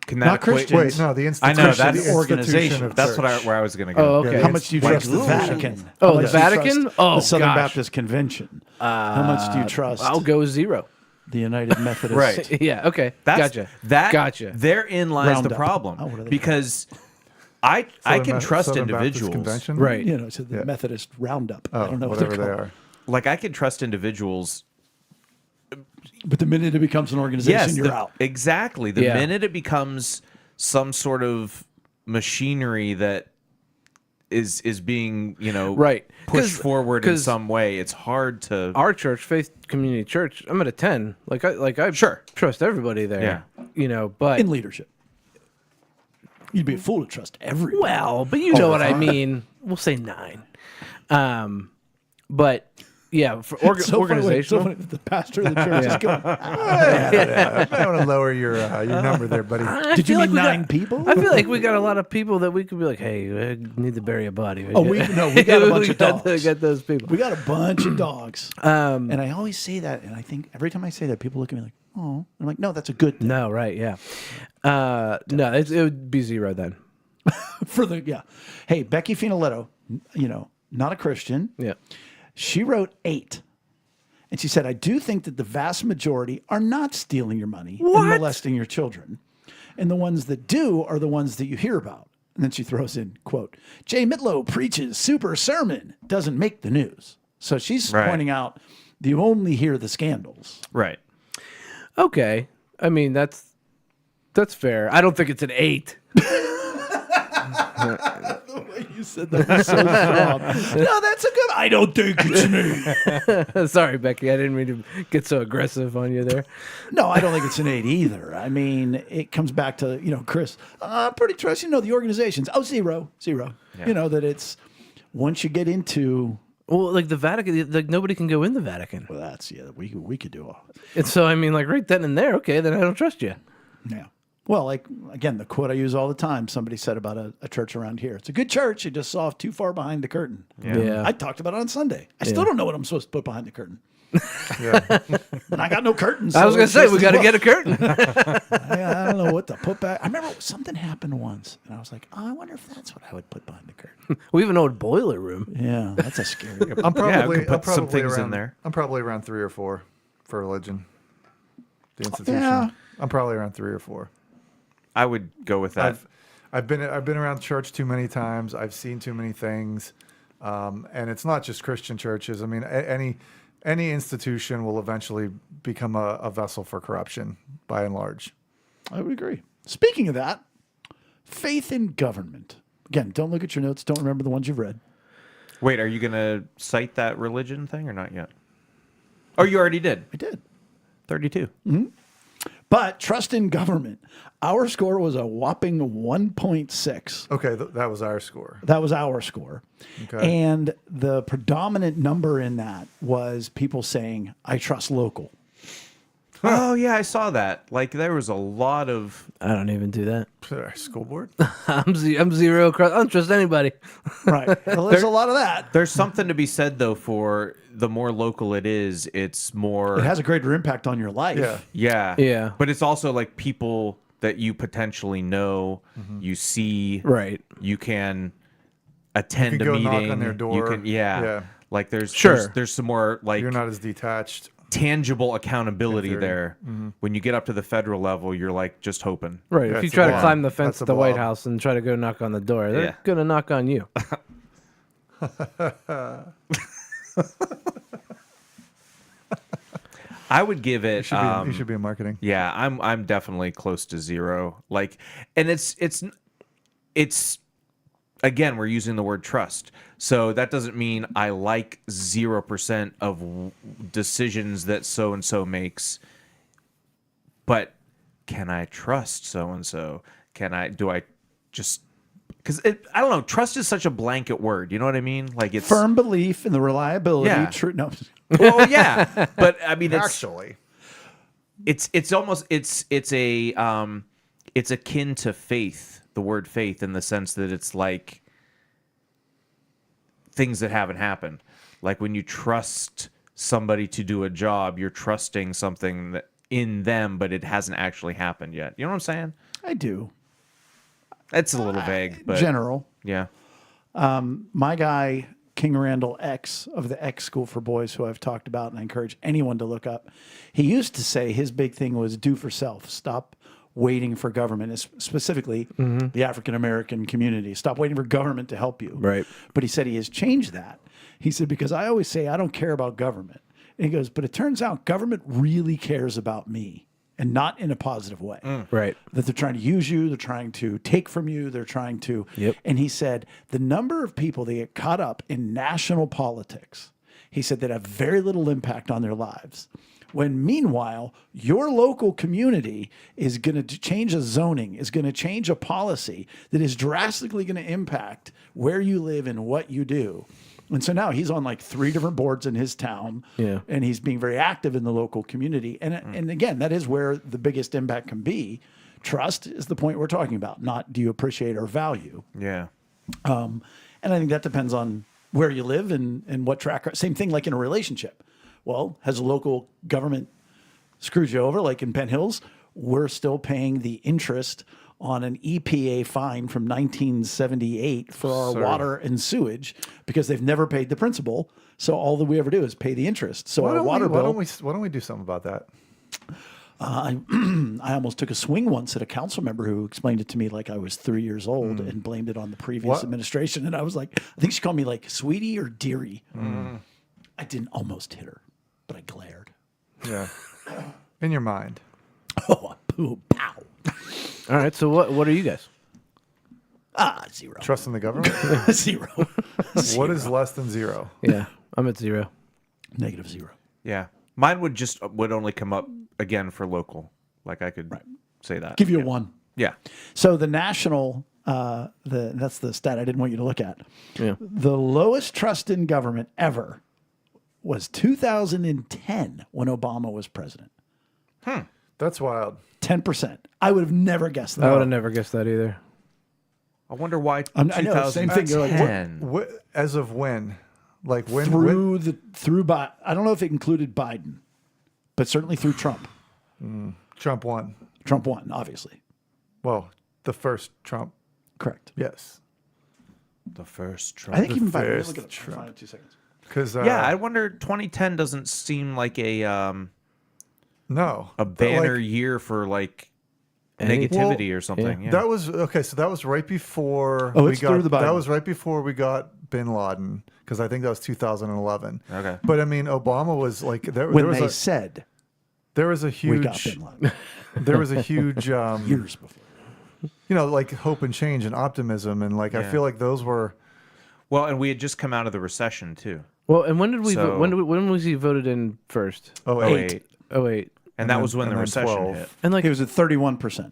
Can that Not equate? Christians. Wait, no, the I institution. know, that's the organization. institution of That's church. where I was going to go. Oh, okay. Yeah, How much do you Like trust the institution. Vatican? Oh, How the much do you Vatican? trust Oh, the Southern gosh. Baptist Convention. How much do you trust I'll go 0. the United Methodist? Right. Yeah. Okay. Gotcha. Gotcha. Therein lies Roundup. the problem. Oh, what are they because I can trust Southern Baptist individuals. Convention? Right. So the Methodist Roundup. Oh, I don't know what whatever they're they called. are. Like I can trust individuals. But the minute it becomes an organization, you're out. Exactly. The Yeah. minute it becomes some sort of machinery that is being, Right. pushed 'Cause- forward in 'cause some way, it's hard to. Our church, Faith Community Church, I'm at a 10. I Sure. trust everybody there. But In leadership. You'd be a fool to trust everyone. well, but you know what I mean. We'll say 9. But Yeah, for It's so funny, organizational. so funny that the pastor of the church is going, I want to lower your number there, buddy. I did you feel mean we got- 9 people? I feel like we got a lot of people that we could be like, hey, I need to bury a body. Oh, we got a bunch of got dogs. Get those people. We got a bunch of dogs. And I always say that, and I think every time I say that, people look at me like, oh. I'm like, no, that's a good thing. No, right, yeah. No, it would be 0 then. Hey, Becky Finoletto, not a Christian. Yeah. She wrote 8. And she said, I do think that the vast majority are not stealing your money and molesting your children. And the ones that do are the ones that you hear about. And then she throws in, quote, Jay Mitlow preaches super sermon, doesn't make the news. So she's pointing out you only hear the scandals. Right. Okay. I mean, that's fair. I don't think it's an 8. You said that was so strong. No, that's a good. I don't think it's an 8. Sorry, Becky. I didn't mean to get so aggressive on you there. No, I don't think it's an 8 either. I mean, it comes back to, Chris, pretty trust, the organizations. Oh, 0. Yeah. That it's once you get into. Well, like the Vatican, like nobody can go in the Vatican. Well, that's, we could do all. And so, I mean, like right then and there, okay, then I don't trust you. Yeah. Well, like, again, the quote I use all the time, somebody said about a church around here. It's a good church. You just saw too far behind the curtain. Yeah. I talked about it on Sunday. I still don't know what I'm supposed to put behind the curtain. Yeah. And I got no curtains. I was going to say, we got to to get a curtain. I don't know what to put back. I remember something happened once, and I was like, oh, I wonder if that's what I would put behind the curtain. We have an old boiler room. Yeah, that's a scary. I'm probably, put some things around, in there. I'm probably around 3 or 4 for religion. The institution. Yeah. I'm probably around 3 or 4. I would go with that. I've been around church too many times. I've seen too many things, and it's not just Christian churches. I mean, any institution will eventually become a vessel for corruption, by and large. I would agree. Speaking of that, faith in government. Again, don't look at your notes. Don't remember the ones you've read. Wait, are you going to cite that religion thing or not yet? Oh, you already did. I did. 32. But trust in government. Our score was a whopping 1.6. Okay, that was our score. That was our score. Okay. And the predominant number in that was people saying, I trust local. Oh, yeah, I saw that. Like, there was a lot of... I don't even do that. Our school board. I'm 0 across. I don't trust anybody. Right. Well, there's a lot of that. There's something to be said, though, for the more local it is, it's more... It has a greater impact on your life. Yeah. Yeah. Yeah. But it's also like people that you potentially know, you see, Right. you can attend You can a go meeting. knock on their door. You can, Yeah. Like there's Sure. there's some more like You're not as detached. tangible accountability In theory. there. When you get up to the federal level, you're like just hoping. Right. Yeah, if you it's a try to blob. climb the fence That's at a the White blob. House and try to go knock on the door, they're Yeah. going to knock on you. I would give it. You should be in marketing. Yeah, I'm definitely close to 0. Like, and it's again, we're using the word trust. So that doesn't mean I like 0% of decisions that so and so makes. But can I trust so and so? Do I just because I don't know. Trust is such a blanket word. You know what I mean? Like it's Firm belief in the reliability. Yeah. No. Well, yeah, but I mean, Actually, it's almost it's akin to faith, the word faith, in the sense that it's like things that haven't happened. Like when you trust somebody to do a job, you're trusting something that in them, but it hasn't actually happened yet. You know what I'm saying? I do. It's a little vague, but General. yeah. My guy, King Randall X of the X School for Boys, who I've talked about and I encourage anyone to look up, he used to say his big thing was do for self. Stop waiting for government, specifically the African American community. Stop waiting for government to help you. Right. But he said he has changed that. He said, because I always say I don't care about government. And he goes, but it turns out government really cares about me, and not in a positive way. Right. That they're trying to use you, they're trying to take from you, they're trying to. Yep. And he said the number of people that get caught up in national politics, he said, that have very little impact on their lives. When meanwhile, your local community is going to change a zoning, is going to change a policy that is drastically going to impact where you live and what you do. And so now he's on like 3 different boards in his town. Yeah. And he's being very active in the local community. And again, that is where the biggest impact can be. Trust is the point we're talking about, not do you appreciate or value. Yeah. And I think that depends on where you live and what track. Same thing like in a relationship. Well, has a local government screwed you over, like in Penn Hills? We're still paying the interest on an EPA fine from 1978 for our water and sewage because they've never paid the principal. So all that we ever do is pay the interest. So our water bill. Why don't we do something about that? I almost took a swing once at a council member who explained it to me like I was 3 years old and blamed it on the previous administration. And I was like, I think she called me like sweetie or dearie. I didn't almost hit her, but I glared. Yeah. In your mind. Oh, poo, pow. All right. So what are you guys? 0. Trust in the government? 0. What is less than 0? Yeah, I'm at 0. -0. Yeah. Mine would only come up again for local. Like I could say that. Give you a 1. Yeah. So the national, that's the stat I didn't want you to look at. Yeah. The lowest trust in government ever was 2010 when Obama was president. That's wild. 10%. I would have never guessed that. I would have never guessed that either. I wonder why I know, same thing. You're like, 2010. As of when? Like when? through I don't know if it included Biden, but certainly through Trump. Trump won. Trump won, obviously. Well, the first Trump. Correct. Yes. The first Trump. I think even Biden. first Look at it. Trump. Find it 2 seconds. Because Yeah, I wonder. 2010 doesn't seem like a no, banner Like, year for like Any- negativity or something. Yeah. That was okay. So that was right before Oh, it's through the Biden. That was right before we got Bin Laden because I think that was 2011. Okay. But I mean, Obama was like there When was they a said there was a we got huge Bin Laden there was a huge years before. like hope and change and optimism and like I Yeah. feel like those were Well, and we had just come out of the recession too. Well, and when did we? So- when was he voted in first? 08. 08. And that was when and the then recession 12. hit. And like He was at 31%.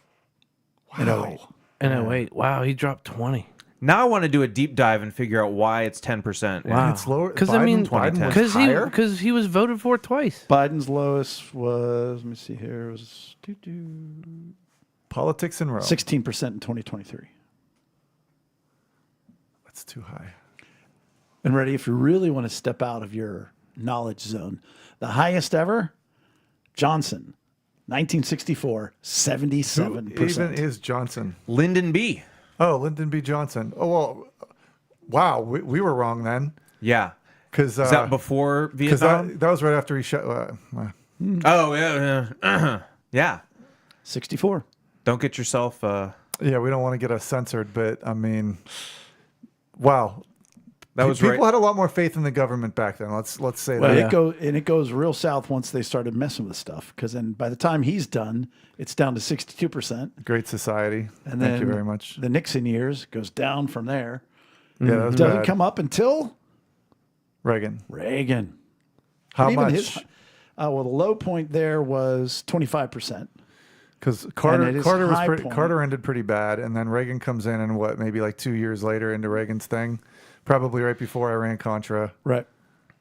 In 08. in 08. Wow, he dropped 20. Now I want to do a deep dive and figure out why it's 10%. Wow. It's lower Because I mean, Biden was because higher. he was voted for twice. Biden's lowest was, let me see here, it was Politics in Rome. 16% in 2023. That's too high. And ready, if you really want to step out of your knowledge zone, the highest ever, Johnson, 1964, 77%. Even is Johnson. Lyndon B. Oh, Lyndon B. Johnson. Oh well, wow, we were wrong then. Yeah. Because Is that before Because Vietnam? that was right after he shut. Oh, yeah. Yeah. 64. Don't get yourself. Yeah, we don't want to get us censored, but I mean, wow, That was people right. had a lot more faith in the government back then. Let's say Well, that. it goes real south once they started messing with stuff. Because then by the time he's done, it's down to 62%. Great society. And Thank then you very much. the Nixon years goes down from there. Yeah, that was Doesn't bad. come up until Reagan. Reagan. How But even much? his- well, the low point there was 25%. Because And Carter at his Carter was high pretty, point- Carter ended pretty bad, and then Reagan comes in, and what maybe like 2 years later into Reagan's thing, probably right before Iran Contra. Right.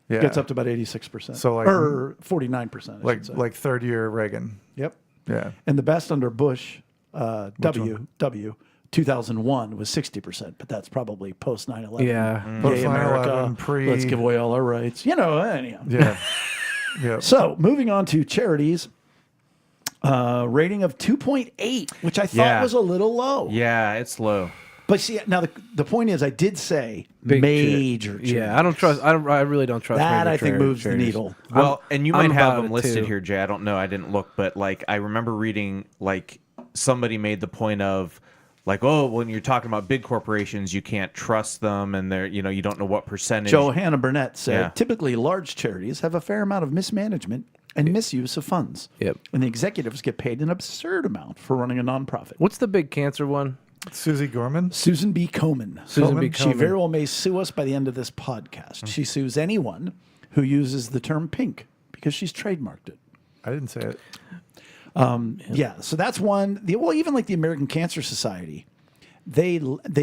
Yeah, Gets up to about 86%. So, like- or 49%. I should say. like third year Reagan. Yep. Yeah, And the best under Bush, W, 2001 was 60%, but that's probably post 9/11. Yeah. Post Yay, 9/11, America. pre- Let's give away all our rights. Anyhow. yeah, yeah. So moving on to charities, rating of 2.8, which I thought Yeah. was a little low. Yeah, it's low. But see, now the point is, I did say Big major. charities. Yeah, I don't trust. I really don't trust That major I think chari- moves the charities. needle. Well, and you I'm might have about them it, listed too. here, Jay. I don't know. I didn't look, but like I remember reading like somebody made the point of like, oh, when you're talking about big corporations, you can't trust them, and they're you don't know what percentage. Johanna Burnett said, Yeah. typically large charities have a fair amount of mismanagement and misuse of funds. Yep. And the executives get paid an absurd amount for running a nonprofit. What's the big cancer one? Susie Gorman. Susan B. Komen. Susan B. She Komen. very well may sue us by the end of this podcast. She sues anyone who uses the term pink because she's trademarked it. I didn't say it. Yeah, so that's one. Well, even like the American Cancer Society, they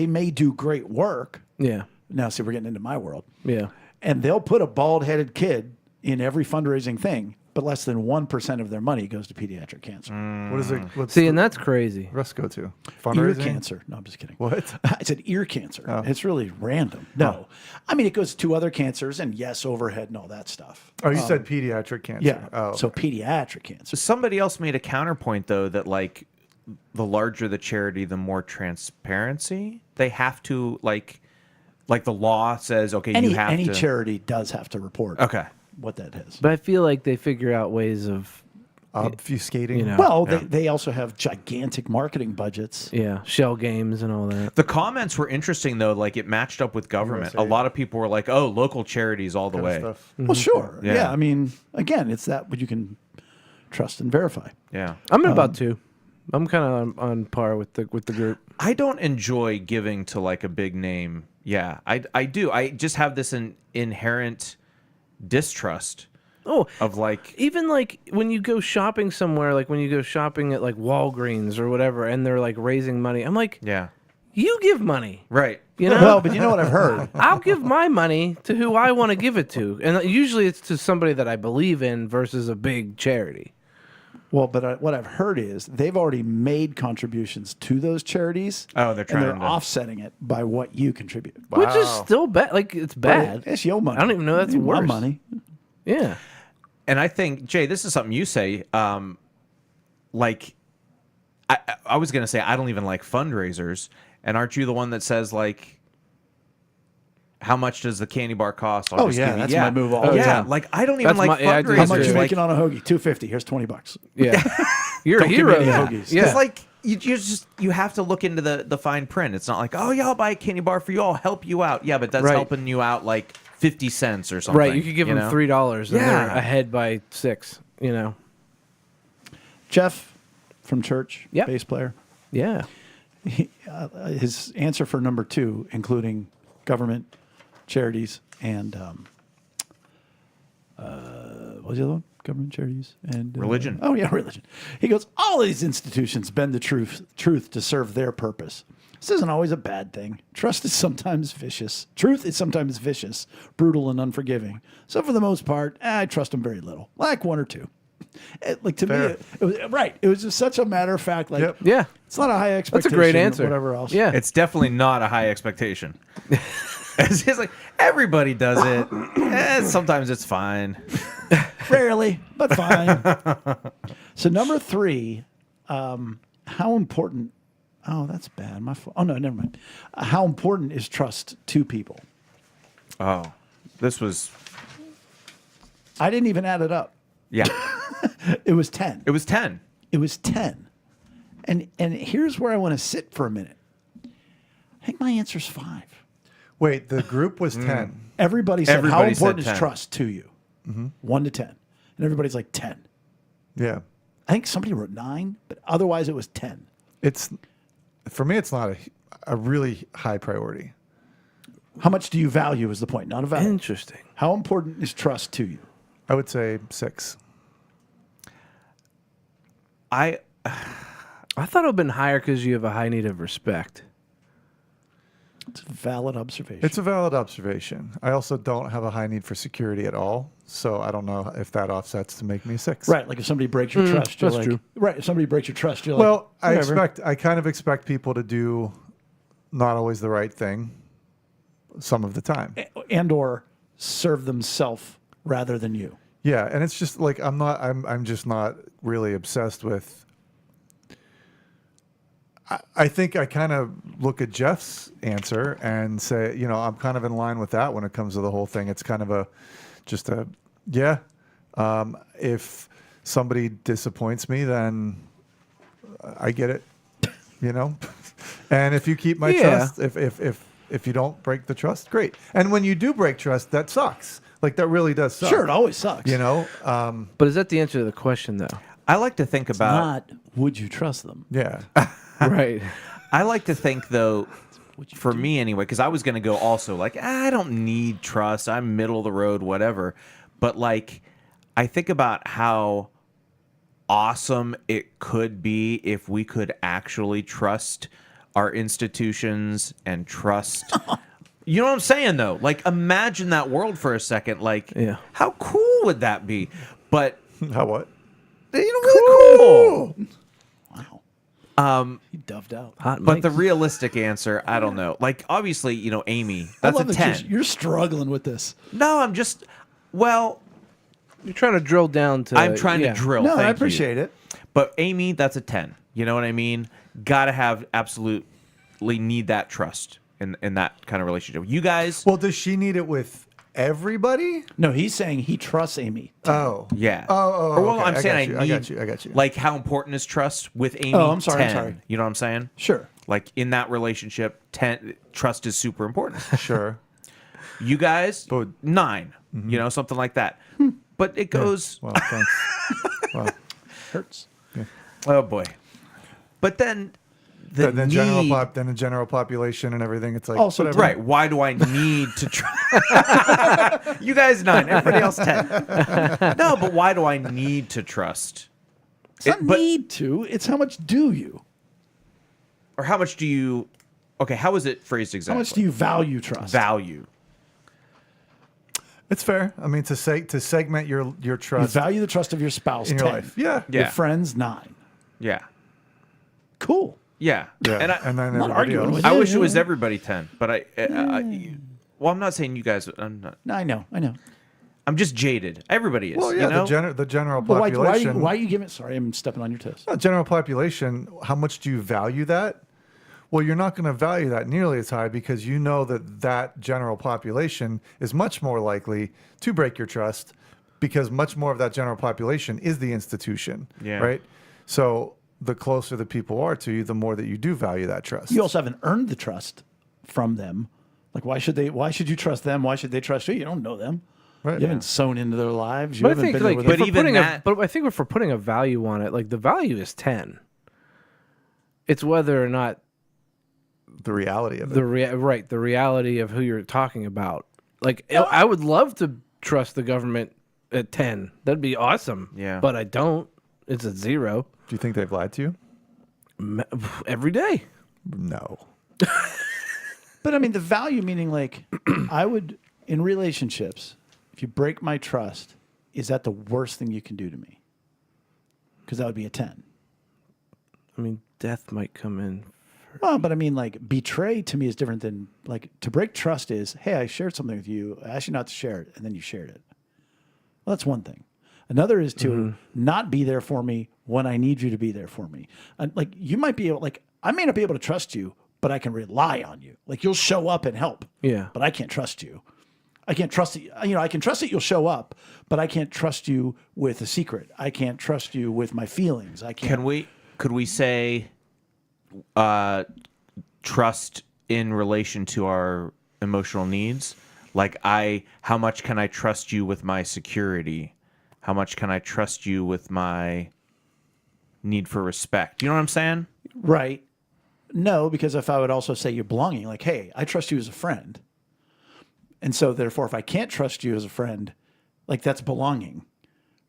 may do great work. Yeah. Now, see, we're getting into my world. Yeah. and they'll put a bald-headed kid in every fundraising thing, but less than 1% of their money goes to pediatric cancer. What is it? What's See, and that's crazy. the rest go to? Ear Fundraising? cancer. No, I'm just kidding. What? I said ear cancer. It's really random. No. I mean, it goes to other cancers and yes, overhead and all that stuff. Oh, you said pediatric cancer. Yeah. Oh, So pediatric cancer. Somebody else made a counterpoint though that like the larger the charity, the more transparency they have to like the law says. Okay, you have Any to. charity does have to report Okay. what that is. But I feel like they figure out ways of, obfuscating. you know, Well, they also have gigantic marketing budgets. shell games and all that. The comments were interesting though. Like it matched up with government. A lot of people were like, "Oh, local charities all the Kind of way." stuff. Well, sure. Yeah. Yeah. I mean, again, it's that what you can trust and verify. Yeah. I'm at about 2. I'm kind of on par with the group. I don't enjoy giving to like a big name. Yeah, I do. I just have this inherent distrust Oh, of like even like when you go shopping somewhere, like when you go shopping at like Walgreens or whatever, and they're like raising money, I'm like, yeah, you give money, right. you know? Well, but you know what I've heard? I'll give my money to who I want to give it to, and usually it's to somebody that I believe in versus a big charity. Well, but what I've heard is they've already made contributions to those charities. Oh, they're and they're trying to- offsetting it by what you contribute. Which is Wow. still bad. Like it's bad. It's your money. I don't even know that's It's my worse. money. Yeah. And I think Jay, this is something you say. Like, I was gonna say I don't even like fundraisers, and aren't you the one that says like, how much does the candy bar cost? I'll Oh, just yeah, give you- that's my move all the yeah, time. like I don't even That's like my- yeah, I do fundraisers. How much you Seriously. making on a hoagie? $2.50. Here's $20. Yeah. You're a Don't give hero. me any though. hoagies. Yeah. It's like you have to look into the fine print. It's not like, oh yeah, I'll buy a candy bar for you. I'll help you out. Yeah, but that's Right. helping you out like 50 cents or something. Right. You could give them know? $3 and Yeah. they're ahead by 6. You know. Jeff from church, Yep. bass player. Yeah. His answer for number 2, including government, charities, and what was the other one? Government, charities, and Religion. Oh yeah, religion. He goes, all of these institutions bend the truth to serve their purpose. This isn't always a bad thing. Trust is sometimes vicious. Truth is sometimes vicious, brutal, and unforgiving. So for the most part, I trust them very little, like 1 or 2. Like to Fair. me, it was right. It was just such a matter of fact. Like, Yep. Yeah. it's not a high That's expectation. a great answer. Whatever else. Yeah. It's definitely not a high expectation. It's just like everybody does it. Sometimes it's fine. Rarely, but fine. So number 3, how important? Oh, that's bad. My fault. Oh no, never mind. How important is trust to people? Oh, this was I didn't even add it up. yeah. It was 10. It was 10. It was 10. And here's where I want to sit for a minute. I think my answer's 5. Wait, the group was 10. Everybody said, how Everybody said important is 10. trust to you? 1 to 10. And everybody's like 10. Yeah. I think somebody wrote 9, but otherwise it was 10. It's, for me, it's not a really high priority. How much do you value is the point, not a value. Interesting. How important is trust to you? I would say 6. I I thought it would have been higher because you have a high need of respect. It's a valid observation. It's a valid observation. I also don't have a high need for security at all. So I don't know if that offsets to make me a 6. Right, like if somebody breaks your trust, you're that's like, true. right. If somebody breaks your trust, you're Well, like, I kind of expect people to do not always the right thing some of the time. and or serve themselves rather than you. Yeah, and it's just like I'm just not really obsessed with. I think I kind of look at Jeff's answer and say, you know, I'm kind of in line with that when it comes to the whole thing. It's kind of if somebody disappoints me, then I get it, you know. And if you keep my Yeah. trust, if you don't break the trust, great. And when you do break trust, that sucks. Like that really does suck. Sure, it always sucks. You know. But is that the answer to the question, though? I like to think about. Not would you trust them? Yeah. Right. I like to think though, for me anyway, because I was going to go also like I don't need trust. I'm middle of the road, whatever. But like, I think about how awesome it could be if we could actually trust our institutions and trust You know what I'm saying, though? Like, imagine that world for a second. Like, Yeah. how cool would that be? But, How what? really cool. Wow. He doved out. Hot But the mics. realistic answer, I don't know. Like, obviously, Amy, I that's a love that 10. you're struggling with this. No, I'm just, well, You're trying to drill down to. I'm trying to drill. No, Thank I you. appreciate it. But Amy, that's a 10. You know what I mean? Gotta have absolutely need that trust in that kind of relationship. You guys, Well, does she need it with everybody? No, he's saying he trusts Amy. Oh. yeah. Oh, Or, well, okay. I'm saying got I you. need. I got you. Like, how important is trust with Amy? Oh, I'm sorry, 10. I'm sorry. You know what I'm saying? Sure. Like, in that relationship, 10 trust is super important. Sure. You guys, But- 9. Something like that. But it goes. Well, thanks. Well, Hurts. Oh boy. But then the then need, the general population and everything. It's like Also, whatever. right? Why do I need to trust? You guys 9, everybody else 10. No, but why do I need to trust? It's not but- need to. It's how much do you? Or how much do you? Okay, how is it phrased How exactly? much do you value trust? value? It's fair. I mean, to segment your You trust value the trust of your spouse. in your 10. life. Yeah. Yeah. Your friends 9. Yeah, Cool. yeah. Yeah. And And then not everybody arguing else. with I Yeah, wish it yeah. was everybody 10, but well, I'm not saying you guys. I'm not. No, I know. I'm just jaded. Everybody is. Well, yeah, you know? the general But population. why are you giving? Sorry, I'm stepping on your toes. General population, how much do you value that? Well, you're not going to value that nearly as high because you know that general population is much more likely to break your trust because much more of that general population is the institution, Yeah. right? So the closer the people are to you, the more that you do value that trust. You also haven't earned the trust from them. Like, why should you trust them? Why should they trust you? You don't know them. Right. You haven't sewn into their lives. You But I haven't think been there with if them. we're even putting that- but I think if we're putting a value on it, like the value is 10. It's whether or not The reality of it. the reality of who you're talking about. Like I would love to trust the government at 10. That'd be awesome. Yeah. But I don't. It's at 0 Do you think they've lied to you? every day. No. But I mean, the value meaning like, I would, in relationships, if you break my trust, is that the worst thing you can do to me? Because that would be a 10. I mean, death might come in. Well, but I mean, like, betray to me is different than, like, to break trust is, hey, I shared something with you. I asked you not to share it, and then you shared it. Well, that's one thing. Another is to not be there for me when I need you to be there for me. And, like, you might be able, like, I may not be able to trust you, but I can rely on you. Like, you'll show up and help. Yeah. But I can't trust you. I can't trust that, I can trust that you'll show up, but I can't trust you with a secret. I can't trust you with my feelings. I can't. Could we say trust in relation to our emotional needs? Like how much can I trust you with my security? How much can I trust you with my need for respect? You know what I'm saying? Right. No, because if I would also say you're belonging, like, hey, I trust you as a friend. And so therefore, if I can't trust you as a friend, like that's belonging.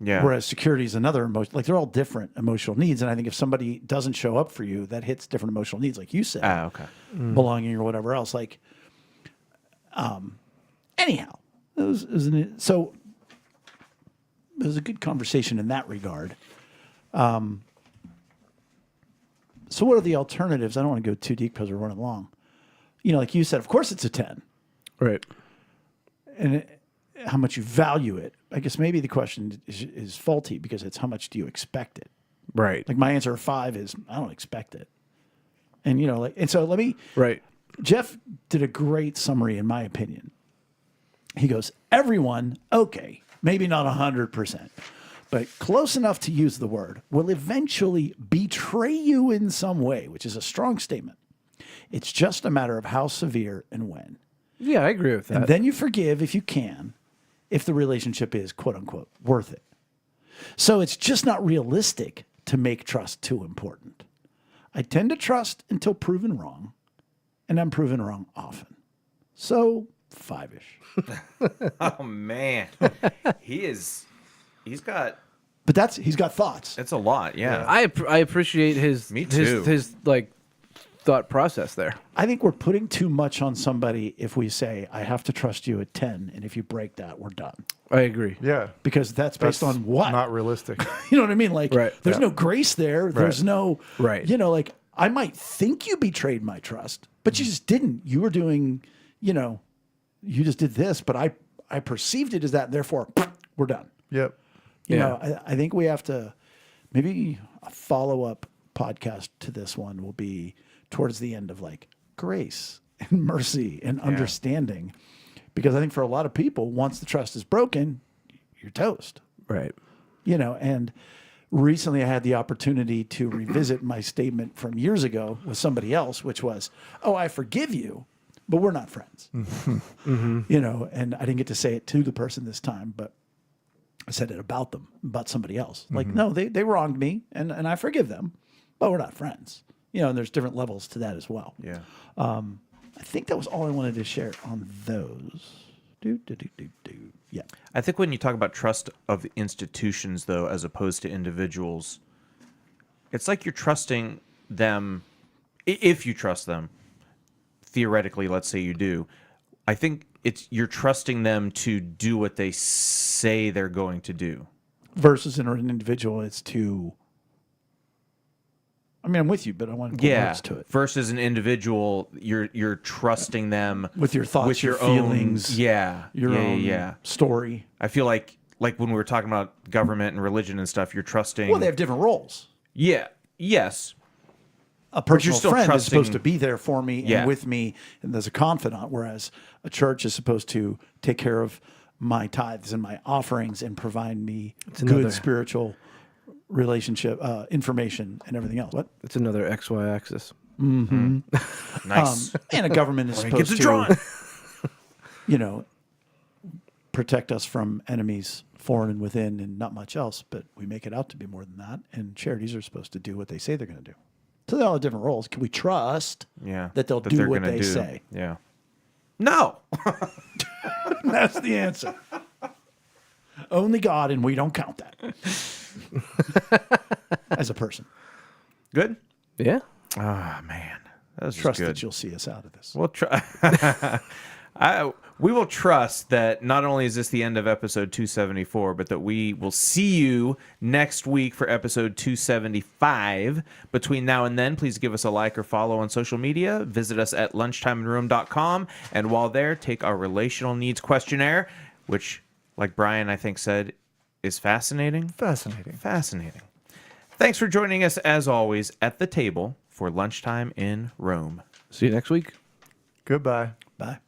Yeah. Whereas security is another emotion. Like they're all different emotional needs. And I think if somebody doesn't show up for you, that hits different emotional needs, like you said, Okay. belonging or whatever else. Like, anyhow, it was a good conversation in that regard. So what are the alternatives? I don't want to go too deep because we're running long. Like you said, of course it's a 10. Right. And how much you value it. I guess maybe the question is faulty because it's how much do you expect it? Right. Like my answer of 5 is I don't expect it. And and so Right. Jeff did a great summary in my opinion. He goes, everyone, okay, maybe not 100%, but close enough to use the word, will eventually betray you in some way, which is a strong statement. It's just a matter of how severe and when. Yeah, I agree with that. And then you forgive if you can, if the relationship is quote unquote worth it. So it's just not realistic to make trust too important. I tend to trust until proven wrong, and I'm proven wrong often. So 5-ish. Oh man, he's got. But he's got thoughts. It's a lot. Yeah. I appreciate his Me too. his like thought process there. I think we're putting too much on somebody if we say, I have to trust you at 10, and if you break that, we're done. I agree. Yeah. Because that's based That's on what? Not realistic. You know what I mean? Like, Right. there's Yeah. no grace there. There's no, Right. you know, like, I might think you betrayed my trust, but you just didn't. You were doing, you know, you just did this, but I perceived it as that, and therefore, we're done. Yep. You Yeah. know, I think we have to, maybe a follow-up podcast to this one will be towards the end of like grace and mercy and understanding. Because I think for a lot of people, once the trust is broken, you're toast. Right. You know, and recently I had the opportunity to revisit my statement from years ago with somebody else, which was, oh, I forgive you, but we're not friends. You know, and I didn't get to say it to the person this time, but I said it about them, about somebody else. Like, no, they wronged me and I forgive them, but we're not friends. You know, and there's different levels to that as well. Yeah. I think that was all I wanted to share on those. Yeah. I think when you talk about trust of institutions, though, as opposed to individuals, it's like you're trusting them. If you trust them, theoretically, let's say you do. I think you're trusting them to do what they say they're going to do. Versus in an individual, it's to. I mean, I'm with you, but I want to put words to it. Versus an individual, you're trusting them With your thoughts, with your own feelings, yeah, your yeah, own yeah. story. I feel like when we were talking about government and religion and stuff, you're trusting. Well, they have different roles. Yeah. Yes. A personal still friend is trusting- supposed to be there for me and Yeah. with me, and as a confidant, whereas a church is supposed to take care of my tithes and my offerings and provide me another- good spiritual relationship, information, and everything else. What? It's another XY axis. Nice. And a government is Gets supposed it to, drawn. you know, protect us from enemies foreign and within and not much else, but we make it out to be more than that. And charities are supposed to do what they say they're going to do. So they all have different roles. Can we trust Yeah. that they'll they're do what gonna they do. say? Yeah. No. That's the answer. Only God, and we don't count that as a person. Good. Yeah. Ah, man. That was Trust good. that you'll see us out of this. We'll try. We will trust that not only is this the end of episode 274, but that we will see you next week for episode 275. Between now and then, please give us a like or follow on social media. Visit us at lunchtimeinroom.com. And while there, take our relational needs questionnaire, which, like Brian, I think, said, is fascinating. Fascinating. Fascinating. Thanks for joining us, as always, at the table for Lunchtime in Rome. See you next week. Goodbye. Bye.